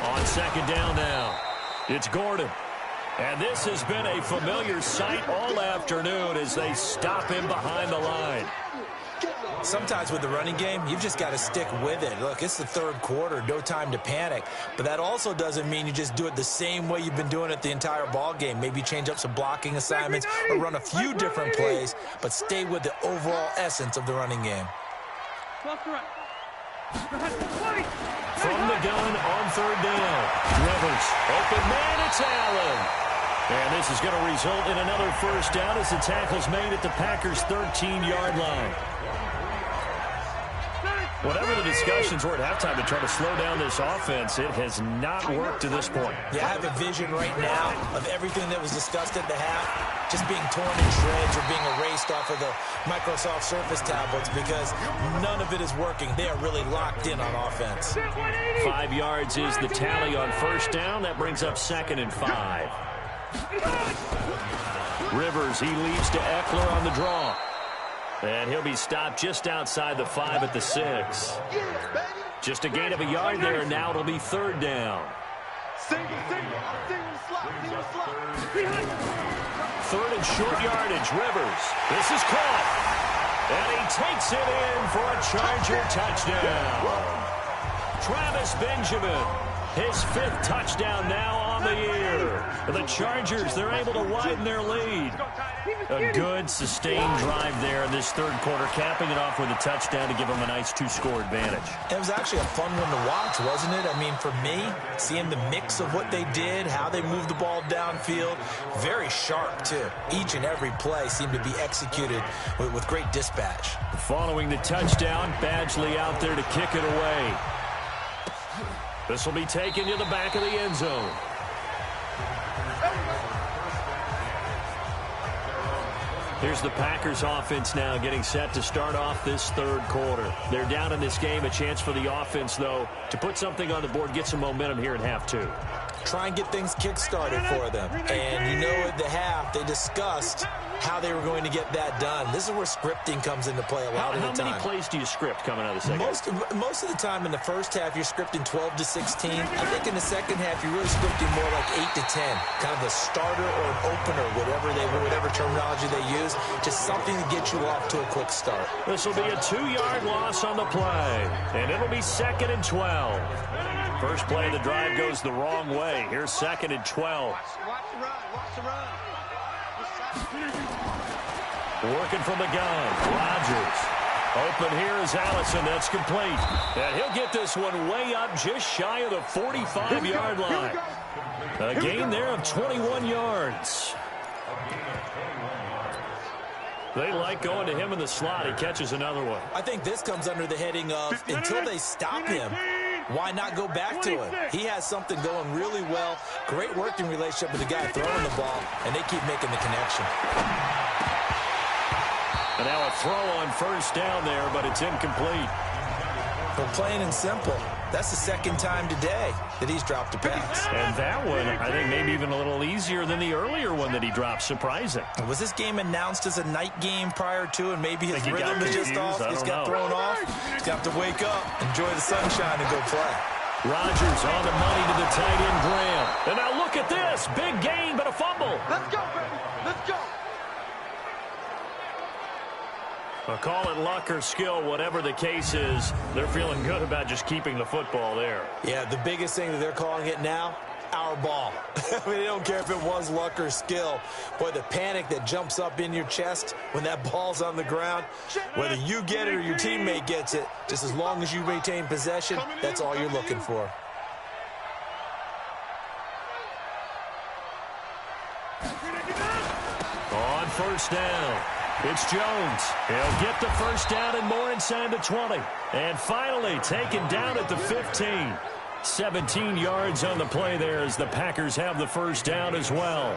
On 2nd down now, it's Gordon. And this has been a familiar sight all afternoon as they stop him behind the line. Sometimes with the running game, you've just got to stick with it. Look, it's the 3rd quarter, no time to panic. But that also doesn't mean you just do it the same way you've been doing it the entire ball game. Maybe change up some blocking assignments or run a few different plays, but stay with the overall essence of the running game. From the gun on 3rd down, Rivers, open man, it's Allen. And this is going to result in another first down as the tackle's made at the Packers' 13-yard line. Whatever the discussions were at halftime to try to slow down this offense, it has not worked to this point. Yeah, I have a vision right now of everything that was discussed at the half just being torn in shreds or being erased off of the Microsoft Surface tablets because none of it is working. They are really locked in on offense. 5 yards is the tally on 1st down. That brings up 2nd and 5. Rivers, he leads to Eckler on the draw. And he'll be stopped just outside the 5 at the 6. Just a gain of a yard there, and now it'll be 3rd down. 3rd and short yardage, Rivers. This is caught. And he takes it in for a Charger touchdown. Travis Benjamin, his 5th touchdown now on the year. The Chargers, they're able to widen their lead. A good, sustained drive there in this 3rd quarter, capping it off with a touchdown to give them a nice 2-score advantage. It was actually a fun one to watch, wasn't it? I mean, for me, seeing the mix of what they did, how they moved the ball downfield, very sharp, too. Each and every play seemed to be executed with great dispatch. Following the touchdown, Badgley out there to kick it away. This will be taken to the back of the end zone. Here's the Packers offense now getting set to start off this third quarter. They're down in this game. A chance for the offense, though, to put something on the board, get some momentum here in half two. Try and get things kick-started for them. And you know, at the half, they discussed how they were going to get that done. This is where scripting comes into play a lot of the time. How many plays do you script coming out of the second? Most of the time in the first half, you're scripting 12 to 16. I think in the second half, you're really scripting more like 8 to 10. Kind of a starter or an opener, whatever terminology they use. Just something to get you off to a quick start. This will be a 2-yard loss on the play. And it'll be 2nd and 12. First play of the drive goes the wrong way. Here's 2nd and 12. Watch the run. Watch the run. Working from the gun. Rodgers. Open here is Allison. That's complete. And he'll get this one way up just shy of the 45-yard line. A gain there of 21 yards. They like going to him in the slot. He catches another one. I think this comes under the heading of until they stop him, why not go back to him? He has something going really well. Great working relationship with the guy throwing the ball, and they keep making the connection. And now a throw on first down there, but it's incomplete. But plain and simple, that's the second time today that he's dropped a pass. And that one, I think, maybe even a little easier than the earlier one that he dropped. Surprising. Was this game announced as a night game prior to, and maybe his rhythm is just off? He's got thrown off. He's got to wake up, enjoy the sunshine, and go play. Rodgers on the money to the tight end, Graham. And now look at this. Big gain, but a fumble. Let's go, baby. Let's go. I'll call it luck or skill, whatever the case is. They're feeling good about just keeping the football there. Yeah, the biggest thing that they're calling it now, our ball. I mean, they don't care if it was luck or skill. Boy, the panic that jumps up in your chest when that ball's on the ground, whether you get it or your teammate gets it, just as long as you maintain possession, that's all you're looking for. On first down, it's Jones. He'll get the first down and more inside the 20. And finally taken down at the 15. 17 yards on the play there as the Packers have the first down as well.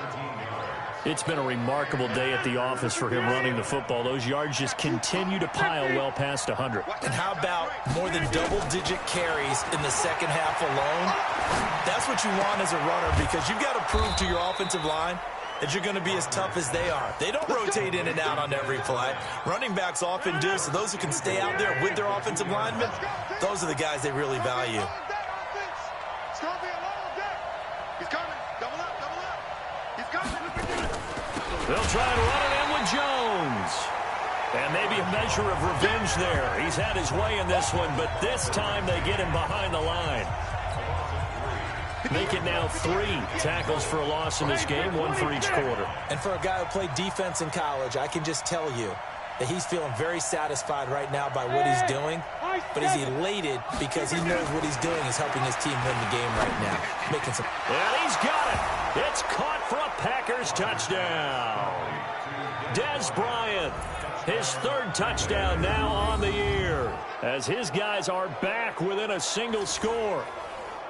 It's been a remarkable day at the office for him running the football. Those yards just continue to pile well past 100. And how about more than double-digit carries in the second half alone? That's what you want as a runner, because you've got to prove to your offensive line that you're going to be as tough as they are. They don't rotate in and out on every play. Running backs often do, so those who can stay out there with their offensive linemen, those are the guys they really value. It's going to be a long day. He's coming. Double up, double up. He's coming. They'll try and run it in with Jones. And maybe a measure of revenge there. He's had his way in this one, but this time they get him behind the line. Make it now 3 tackles for a loss in this game, 1 for each quarter. And for a guy who played defense in college, I can just tell you that he's feeling very satisfied right now by what he's doing, but he's elated because he knows what he's doing is helping his team win the game right now. Making some. And he's got it. It's caught for a Packers touchdown. Des Bryant, his 3rd touchdown now on the year, as his guys are back within a single score.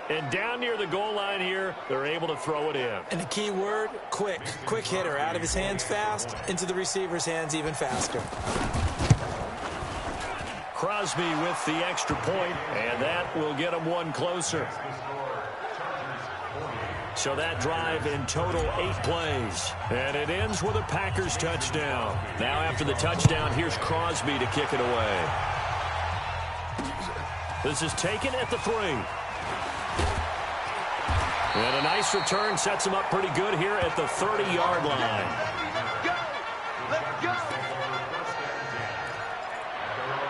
And down near the goal line here, they're able to throw it in. And the key word, quick. Quick hitter. Out of his hands fast, into the receiver's hands even faster. Crosby with the extra point, and that will get him 1 closer. So that drive in total 8 plays. And it ends with a Packers touchdown. Now after the touchdown, here's Crosby to kick it away. This is taken at the 3. And a nice return sets him up pretty good here at the 30-yard line. Let's go.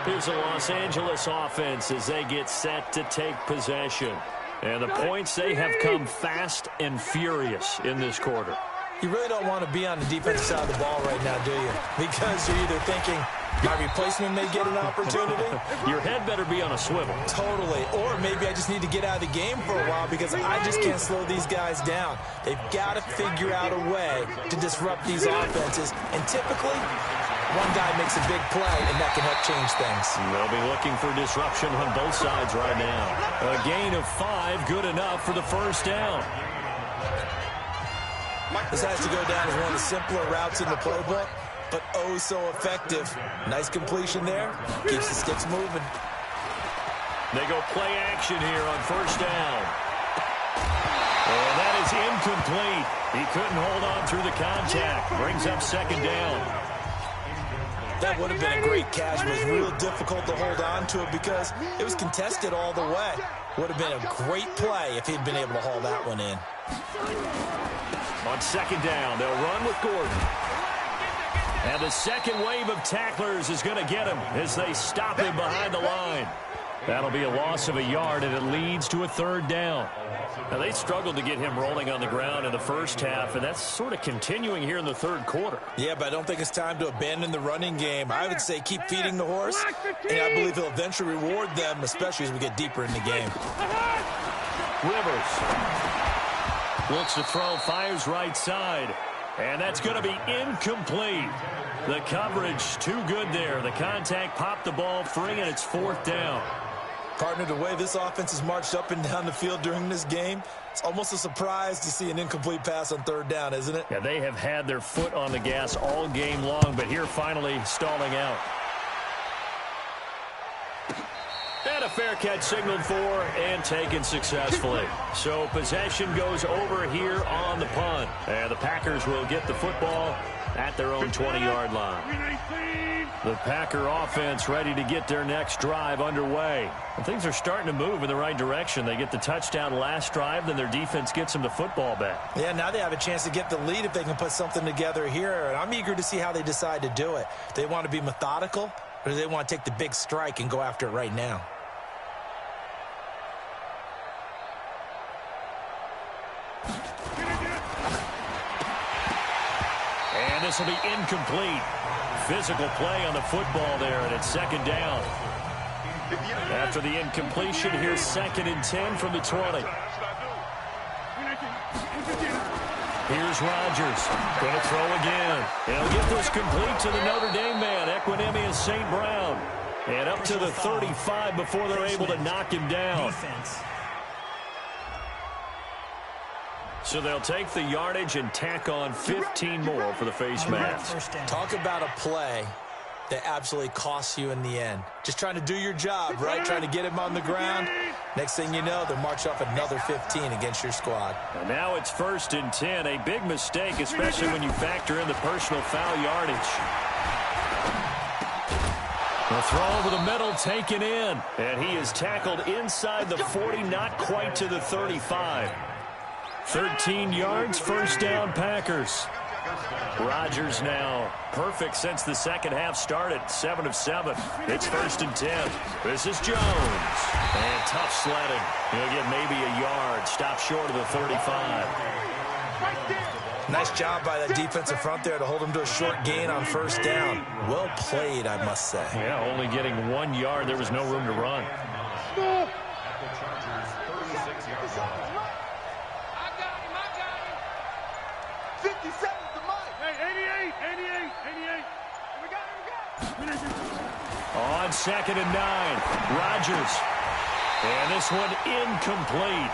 Here's the Los Angeles offense as they get set to take possession. And the points, they have come fast and furious in this quarter. You really don't want to be on the defensive side of the ball right now, do you? Because you're either thinking, my replacement may get an opportunity. Your head better be on a swivel. Totally. Or maybe I just need to get out of the game for a while because I just can't slow these guys down. They've got to figure out a way to disrupt these offenses. And typically, One guy makes a big play, and that can help change things. They'll be looking for disruption on both sides right now. A gain of 5, good enough for the first down. This has to go down as one of the simpler routes in the playbook, but oh so effective. Nice completion there. Keeps the sticks moving. They go play action here on first down. And that is incomplete. He couldn't hold on through the contact. Brings up second down. That would have been a great catch, but it was real difficult to hold on to it because it was contested all the way. Would have been a great play if he'd been able to haul that one in. On second down, they'll run with Gordon. And the second wave of tacklers is going to get him as they stop him behind the line. That'll be a loss of a yard, and it leads to a third down. Now, they struggled to get him rolling on the ground in the first half, and that's sort of continuing here in the third quarter. Yeah, but I don't think it's time to abandon the running game. I would say keep feeding the horse, and I believe he'll eventually reward them, especially as we get deeper in the game. Rivers looks to throw, fires right side, and that's going to be incomplete. The coverage too good there. The contact popped the ball free, and it's fourth down. Partner, the way this offense has marched up and down the field during this game, it's almost a surprise to see an incomplete pass on third down, isn't it? Yeah, they have had their foot on the gas all game long, but here finally stalling out. And a fair catch signaled for and taken successfully. So possession goes over here on the punt. And the Packers will get the football at their own 20-yard line. The Packer offense ready to get their next drive underway. And things are starting to move in the right direction. They get the touchdown last drive, then their defense gets them the football back. Yeah, now they have a chance to get the lead if they can put something together here. And I'm eager to see how they decide to do it. Do they want to be methodical, or do they want to take the big strike and go after it right now? And this will be incomplete. Physical play on the football there, and it's second down. After the incompletion, here's 2nd and 10 from the 20. Here's Rodgers. Going to throw again. And he'll get this complete to the Notre Dame man, Equinemius St. Brown. And up to the 35 before they're able to knock him down. So they'll take the yardage and tack on 15 more for the face mask. Talk about a play that absolutely costs you in the end. Just trying to do your job, right? Trying to get him on the ground. Next thing you know, they'll march off another 15 against your squad. And now it's 1st and 10. A big mistake, especially when you factor in the personal foul yardage. The throw over the middle, taken in. And he is tackled inside the 40, not quite to the 35. 13 yards, first down, Packers. Rodgers now perfect since the second half started. 7 of 7. It's 1st and 10. This is Jones. And tough sledding. He'll get maybe a yard. Stop short of the 35. Nice job by that defensive front there to hold him to a short gain on first down. Well played, I must say. Yeah, only getting 1 yard. There was no room to run. On 2nd and 9, Rodgers. And this one incomplete.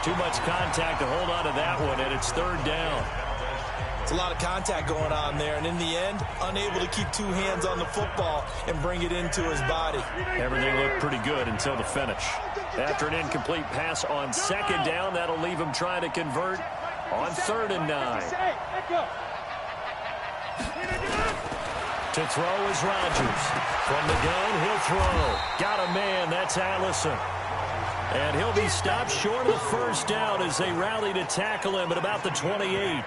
Too much contact to hold on to that one, and it's 3rd down. It's a lot of contact going on there, and in the end, unable to keep 2 hands on the football and bring it into his body. Everything looked pretty good until the finish. After an incomplete pass on 2nd down, that'll leave him trying to convert on 3rd and 9. To throw is Rodgers. From the gun, he'll throw. Got a man, that's Allison. And he'll be stopped short of the first down as they rally to tackle him at about the 28.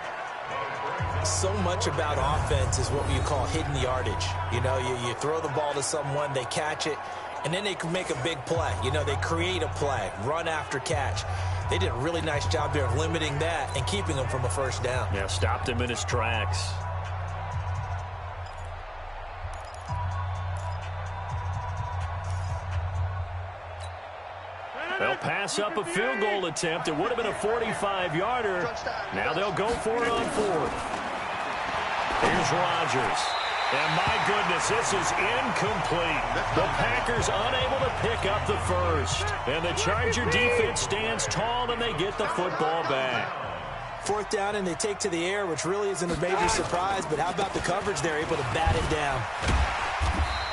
So much about offense is what you call hidden yardage. You know, you throw the ball to someone, they catch it, and then they can make a big play. You know, they create a play, run after catch. They did a really nice job there of limiting that and keeping him from a first down. Yeah, stopped him in his tracks. They'll pass up a field goal attempt. It would have been a 45-yarder. Now they'll go for it on 4th. Here's Rodgers. And my goodness, this is incomplete. The Packers unable to pick up the first. And the Charger defense stands tall, and they get the football back. 4th down, and they take to the air, which really isn't a major surprise. But how about the coverage? They're able to bat it down.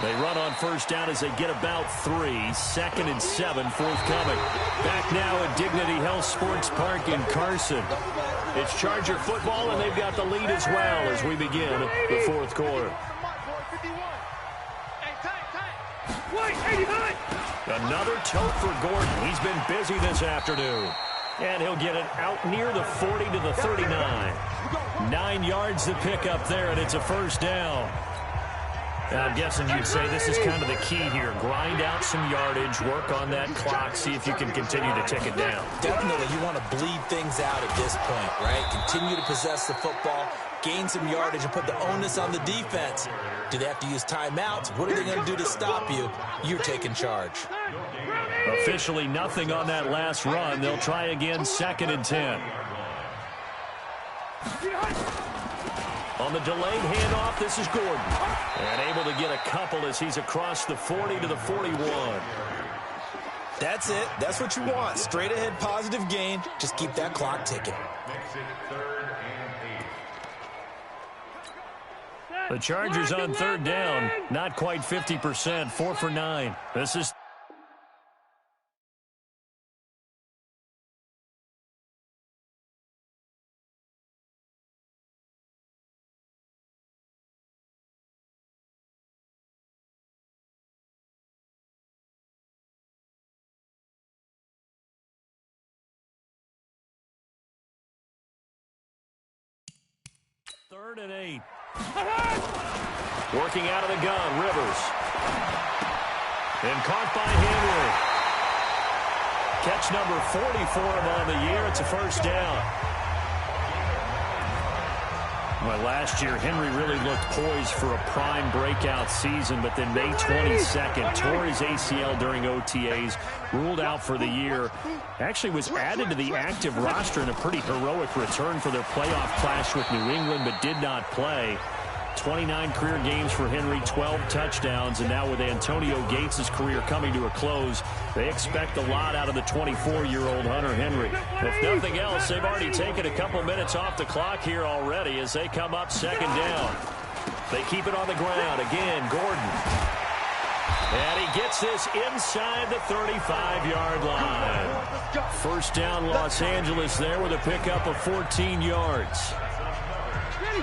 They run on 1st down as they get about 3. 2nd and 7 forthcoming. Back now at Dignity Health Sports Park in Carson. It's Charger football, and they've got the lead as well as we begin the 4th quarter. Another tote for Gordon. He's been busy this afternoon. And he'll get it out near the 40 to the 39. 9 yards to pick up there, and it's a 1st down. I'm guessing you'd say this is kind of the key here. Grind out some yardage, work on that clock, see if you can continue to tick it down. Definitely, you want to bleed things out at this point, right? Continue to possess the football, gain some yardage, and put the onus on the defense. Do they have to use timeouts? What are they going to do to stop you? You're taking charge. Officially nothing on that last run. They'll try again, 2nd and 10. On the delayed handoff, this is Gordon. And able to get a couple as he's across the 40 to the 41. That's it. That's what you want. Straight ahead positive gain. Just keep that clock ticking. The Chargers on 3rd down. Not quite 50%. 4 for 9. This is... Third and 8. Working out of the gun, Rivers. And caught by Henry. Catch number 40 for him on the year. It's a 1st down. Well, last year, Henry really looked poised for a prime breakout season, but then May 22nd, tore his ACL during OTAs, ruled out for the year. Actually was added to the active roster in a pretty heroic return for their playoff clash with New England, but did not play. 29 career games for Henry, 12 touchdowns, and now with Antonio Gates' career coming to a close, they expect a lot out of the 24-year-old Hunter Henry. If nothing else, they've already taken a couple minutes off the clock here already as they come up 2nd down. They keep it on the ground. Again, Gordon. And he gets this inside the 35-yard line. 1st down, Los Angeles there with a pickup of 14 yards.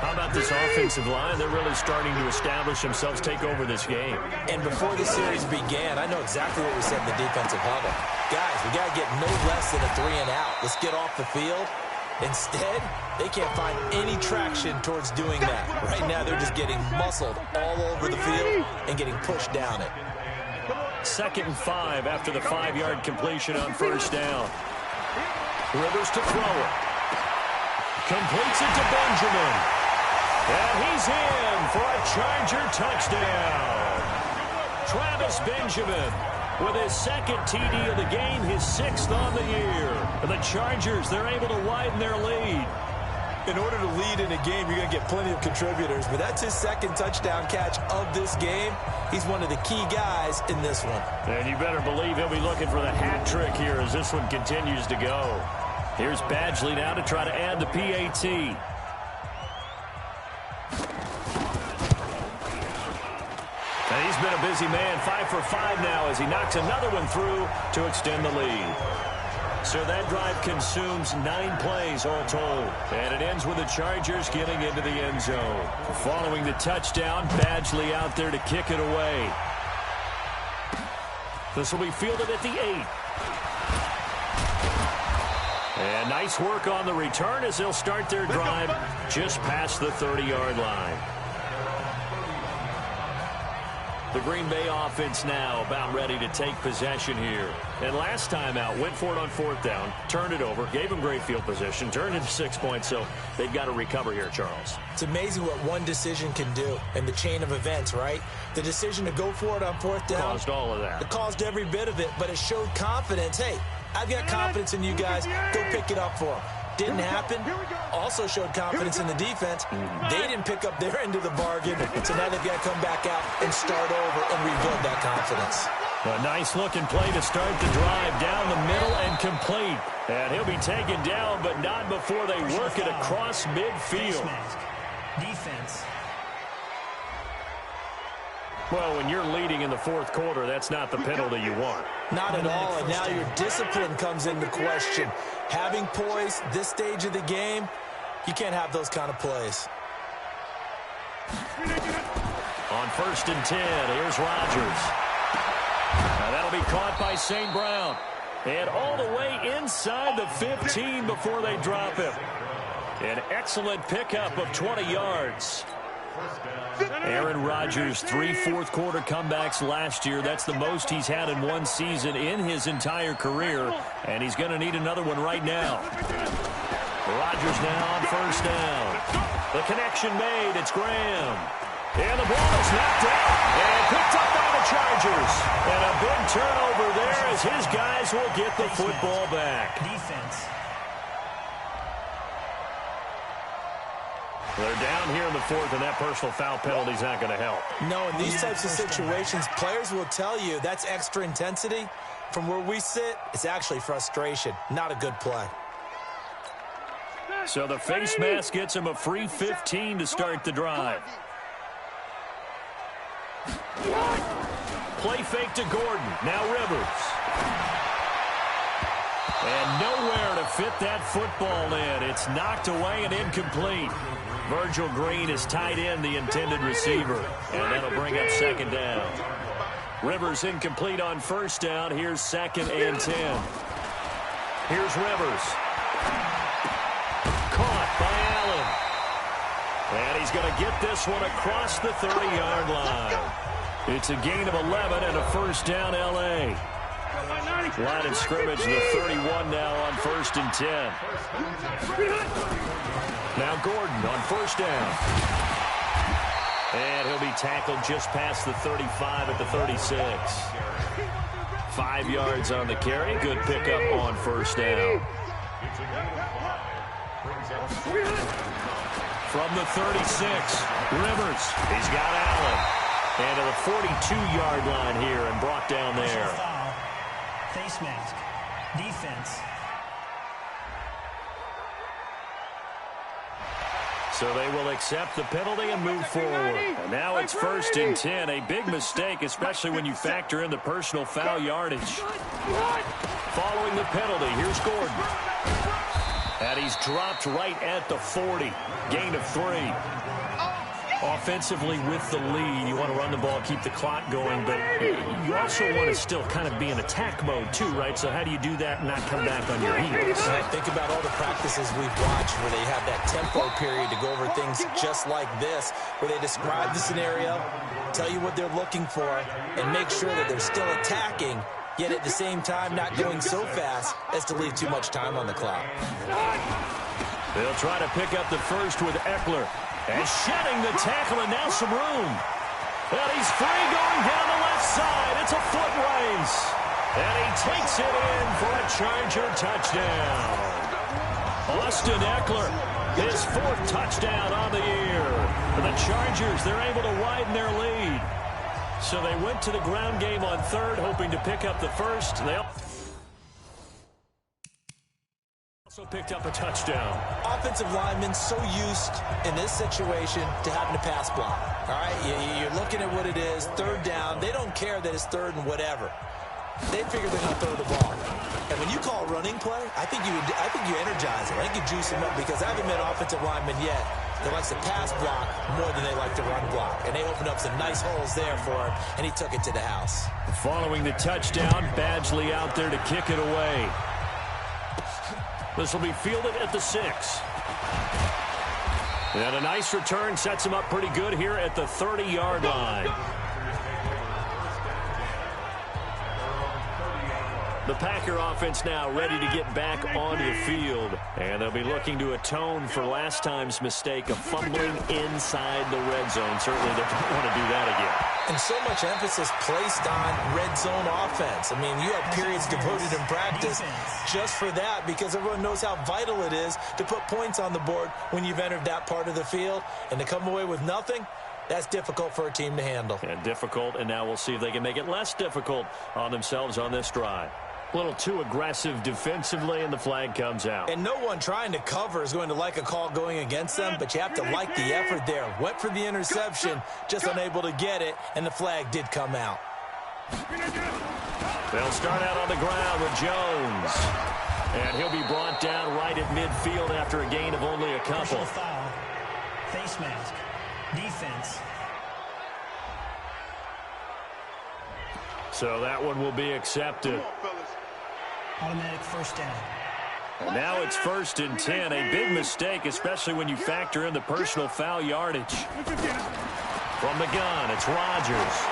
How about this offensive line? They're really starting to establish themselves, take over this game. And before the series began, I know exactly what we said in the defensive huddle. Guys, we got to get no less than a 3 and out. Let's get off the field. Instead, they can't find any traction towards doing that. Right now, they're just getting muscled all over the field and getting pushed down it. 2nd and 5 after the 5-yard completion on 1st down. Rivers to throw it. Completes it to Benjamin. And he's in for a Charger touchdown. Travis Benjamin with his 2nd TD of the game, his 6th on the year. And the Chargers, they're able to widen their lead. In order to lead in a game, you're going to get plenty of contributors, but that's his 2nd touchdown catch of this game. He's one of the key guys in this one. And you better believe he'll be looking for the hat trick here as this one continues to go. Here's Badgley now to try to add the PAT. And he's been a busy man, 5 for 5 now as he knocks another one through to extend the lead. So that drive consumes 9 plays all told. And it ends with the Chargers getting into the end zone. Following the touchdown, Badgley out there to kick it away. This will be fielded at the 8. And nice work on the return as they'll start their drive just past the 30-yard line. The Green Bay offense now about ready to take possession here. And last time out, went for it on 4th down, turned it over, gave them great field position, turned into 6 points, so they've got to recover here, Charles. It's amazing what one decision can do in the chain of events, right? The decision to go for it on 4th down. Caused all of that. It caused every bit of it, but it showed confidence. Hey, I've got confidence in you guys. Go pick it up for them. didn't happen. Also showed confidence in the defense. They didn't pick up their end of the bargain, so now they've got to come back out and start over and rebuild that confidence. A nice-looking play to start the drive down the middle and complete. And he'll be taken down, but not before they work it across midfield. Defense. Well, when you're leading in the fourth quarter, that's not the penalty you want. Not at all, and now your discipline comes into question. Having poise this stage of the game, you can't have those kind of plays. On 1st and 10, here's Rodgers. Now that'll be caught by St. Brown. And all the way inside the 15 before they drop him. An excellent pickup of 20 yards. Aaron Rodgers, 3 fourth-quarter comebacks last year. That's the most he's had in one season in his entire career, and he's going to need another one right now. Rodgers now on 1st down. The connection made. It's Graham. And the ball is knocked out and picked up by the Chargers. And a big turnover there as his guys will get the football back. Defense. They're down here in the fourth, and that personal foul penalty is not going to help. No, in these types of situations, players will tell you that's extra intensity. From where we sit, it's actually frustration. Not a good play. So the face mask gets him a free 15 to start the drive. Play fake to Gordon. Now Rivers. And nowhere to fit that football in. It's knocked away and incomplete. Virgil Green is tight end, the intended receiver. And that'll bring up 2nd down. Rivers incomplete on 1st down. Here's 2nd and 10. Here's Rivers. Caught by Allen. And he's going to get this one across the 30-yard line. It's a gain of 11 and a 1st down, L.A. Line of scrimmage, the 31 now on 1st and 10. Now Gordon on 1st down. And he'll be tackled just past the 35 at the 36. 5 yards on the carry. Good pickup on 1st down. From the 36, Rivers. He's got Allen. And to the 42-yard line here and brought down there. Face mask. Defense. So they will accept the penalty and move forward. And now it's 1st and 10. A big mistake, especially when you factor in the personal foul yardage. Following the penalty, here's Gordon. And he's dropped right at the 40. Gain of 3. Offensively with the lead, you want to run the ball, keep the clock going, but you also want to still kind of be in attack mode too, right? So how do you do that and not come back on your heels? Think about all the practices we've watched where they have that tempo period to go over things just like this, where they describe the scenario, tell you what they're looking for, and make sure that they're still attacking, yet at the same time not going so fast as to leave too much time on the clock. They'll try to pick up the first with Eckler. And shedding the tackle, and now some room. And he's free going down the left side. It's a foot race. And he takes it in for a Charger touchdown. Austin Eckler, his 4th touchdown on the year. For the Chargers, they're able to widen their lead. So they went to the ground game on 3rd, hoping to pick up the first. They also picked up a touchdown. Offensive linemen so used in this situation to having to pass block. All right, you're looking at what it is, 3rd down. They don't care that it's 3rd and whatever. They figure they're going to throw the ball. And when you call a running play, I think you energize it. I think you juice them up because I haven't met offensive linemen yet that likes to pass block more than they like to run block. And they opened up some nice holes there for him, and he took it to the house. Following the touchdown, Badgley out there to kick it away. This will be fielded at the 6. And a nice return sets him up pretty good here at the 30-yard line. The Packer offense now ready to get back on the field. And they'll be looking to atone for last time's mistake of fumbling inside the red zone. Certainly they don't want to do that again. And so much emphasis placed on red zone offense. I mean, you have periods devoted in practice just for that because everyone knows how vital it is to put points on the board when you've entered that part of the field. And to come away with nothing, that's difficult for a team to handle. And difficult, and now we'll see if they can make it less difficult on themselves on this drive. A little too aggressive defensively, and the flag comes out. And no one trying to cover is going to like a call going against them, but you have to like the effort there. Went for the interception, just unable to get it, and the flag did come out. They'll start out on the ground with Jones. And he'll be brought down right at midfield after a gain of only a couple. Personal foul, face mask, defense. So that one will be accepted. Automatic first down. And now it's 1st and 10. A big mistake, especially when you factor in the personal foul yardage. From the gun, it's Rodgers.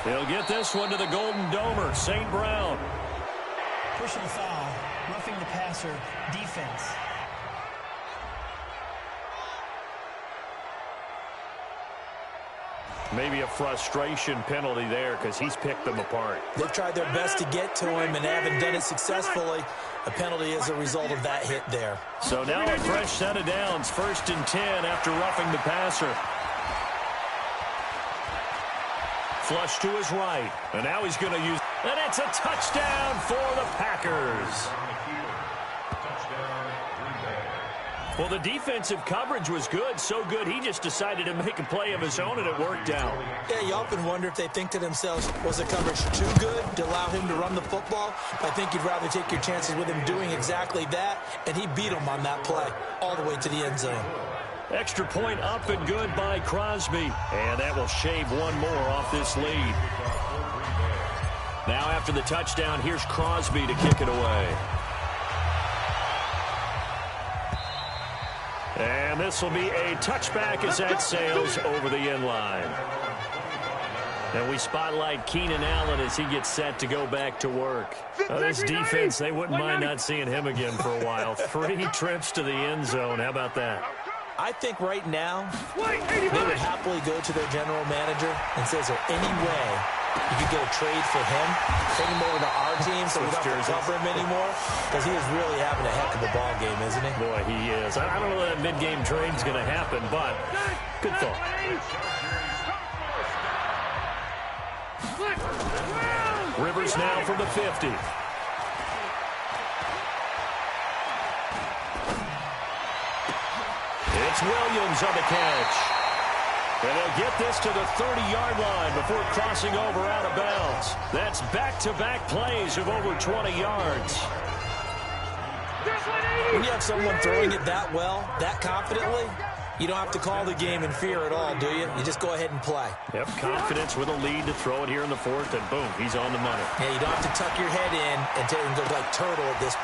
He'll get this one to the Golden Domer, St. Brown. Personal foul, roughing the passer, defense. Maybe a frustration penalty there because he's picked them apart. They've tried their best to get to him and haven't done it successfully. A penalty as a result of that hit there. So now a fresh set of downs, 1st and 10 after roughing the passer. Flush to his right. And now he's going to use... And it's a touchdown for the Packers. Well, the defensive coverage was good, so good he just decided to make a play of his own, and it worked out. Yeah, you often wonder if they think to themselves, was the coverage too good to allow him to run the football? I think you'd rather take your chances with him doing exactly that, and he beat him on that play all the way to the end zone. Extra point up and good by Crosby, and that will shave one more off this lead. Now after the touchdown, here's Crosby to kick it away. And this will be a touchback as that sails over the end line. And we spotlight Keenan Allen as he gets set to go back to work. This defense, they wouldn't mind not seeing him again for a while. 3 trips to the end zone. How about that? I think right now they would happily go to their general manager and say, is there any way you could get a trade for him, take him over to our team so we don't have to cover him anymore? Because he is really having a heck of a ball game, isn't he? Boy, he is. I don't know that mid-game trade's going to happen, but good thought. Rivers now from the 50. It's Williams on the catch. And he'll get this to the 30-yard line before crossing over out of bounds. That's back-to-back plays of over 20 yards. When you have someone throwing it that well, that confidently, you don't have to call the game in fear at all, do you? You just go ahead and play. Yep, confidence with a lead to throw it here in the 4th, and boom, he's on the money. Yeah, you don't have to tuck your head in and go like turtle at this.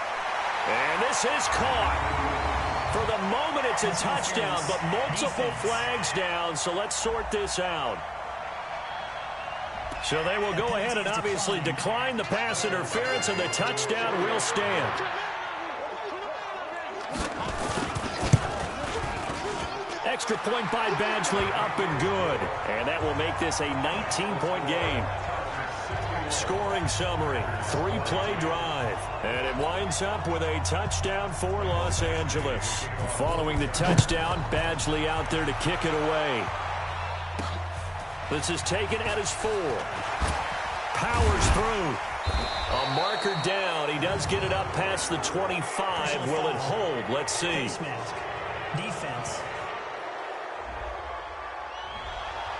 And this is caught. For the moment, it's a touchdown, but multiple flags down, so let's sort this out. So they will go ahead and obviously decline the pass interference, and the touchdown will stand. Extra point by Badgley, up and good. And that will make this a 19-point game. Scoring summary, 3-play drive. And it winds up with a touchdown for Los Angeles. Following the touchdown, Badgley out there to kick it away. This is taken at his 4. Powers through. A marker down. He does get it up past the 25. Will it hold? Let's see. Face mask, defense.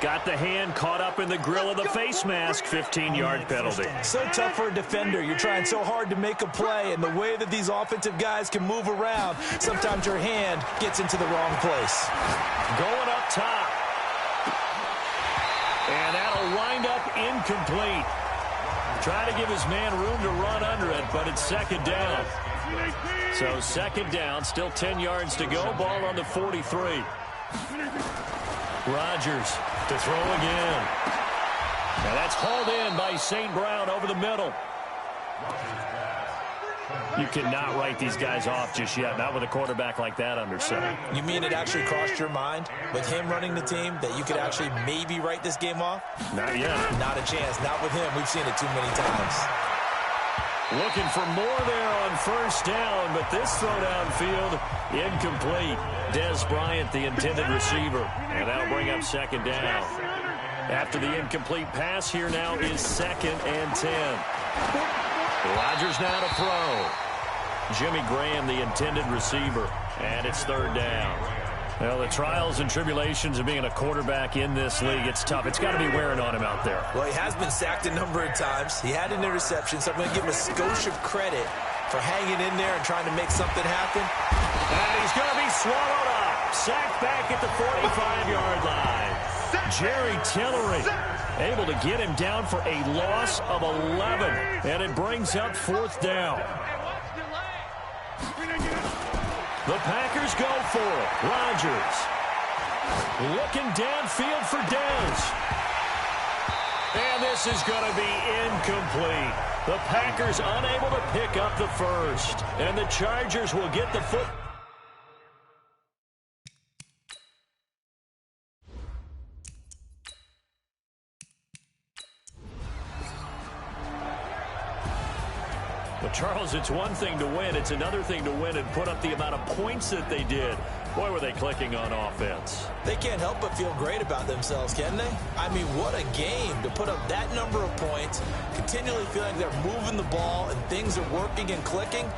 Got the hand caught up in the grill of the face mask. 15-yard penalty. So tough for a defender. You're trying so hard to make a play, and the way that these offensive guys can move around, sometimes your hand gets into the wrong place. Going up top. And that'll wind up incomplete. Trying to give his man room to run under it, but it's 2nd down. So 2nd down, still 10 yards to go. Ball on the 43. Rodgers to throw again. Now that's hauled in by St. Brown over the middle. You cannot write these guys off just yet, not with a quarterback like that under center. You mean it actually crossed your mind with him running the team that you could actually maybe write this game off? Not yet. Not a chance. Not with him. We've seen it too many times. Looking for more there on first down, but this throw downfield incomplete. Des Bryant, the intended receiver, and that'll bring up second down. After the incomplete pass, here now is 2nd and 10. Rodgers now to throw. Jimmy Graham, the intended receiver, and it's 3rd down. Well, the trials and tribulations of being a quarterback in this league, it's tough. It's got to be wearing on him out there. Well, he has been sacked a number of times. He had an interception, so I'm going to give him a skosh of credit for hanging in there and trying to make something happen. And he's going to be swallowed up. Sacked back at the 45-yard line. Jerry Tillery able to get him down for a loss of 11. And it brings up 4th down. The Packers go for it. Rodgers looking downfield for Dez. And this is going to be incomplete. The Packers unable to pick up the first. And the Chargers will get the foot. But, Charles, it's one thing to win. It's another thing to win and put up the amount of points that they did. Boy, were they clicking on offense. They can't help but feel great about themselves, can they? I mean, what a game to put up that number of points, continually feeling they're moving the ball and things are working and clicking.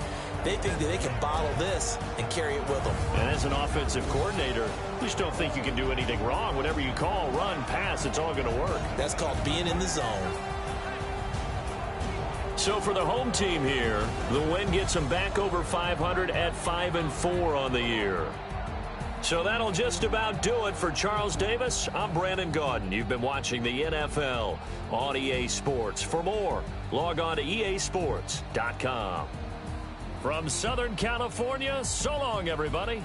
They think that they can bottle this and carry it with them. And as an offensive coordinator, you just don't think you can do anything wrong. Whatever you call, run, pass, it's all going to work. That's called being in the zone. So for the home team here, the win gets them back over 500 at 5-4 on the year. So that'll just about do it for Charles Davis. I'm Brandon Gaudin. You've been watching the NFL on EA Sports. For more, log on to easports.com. From Southern California, so long, everybody.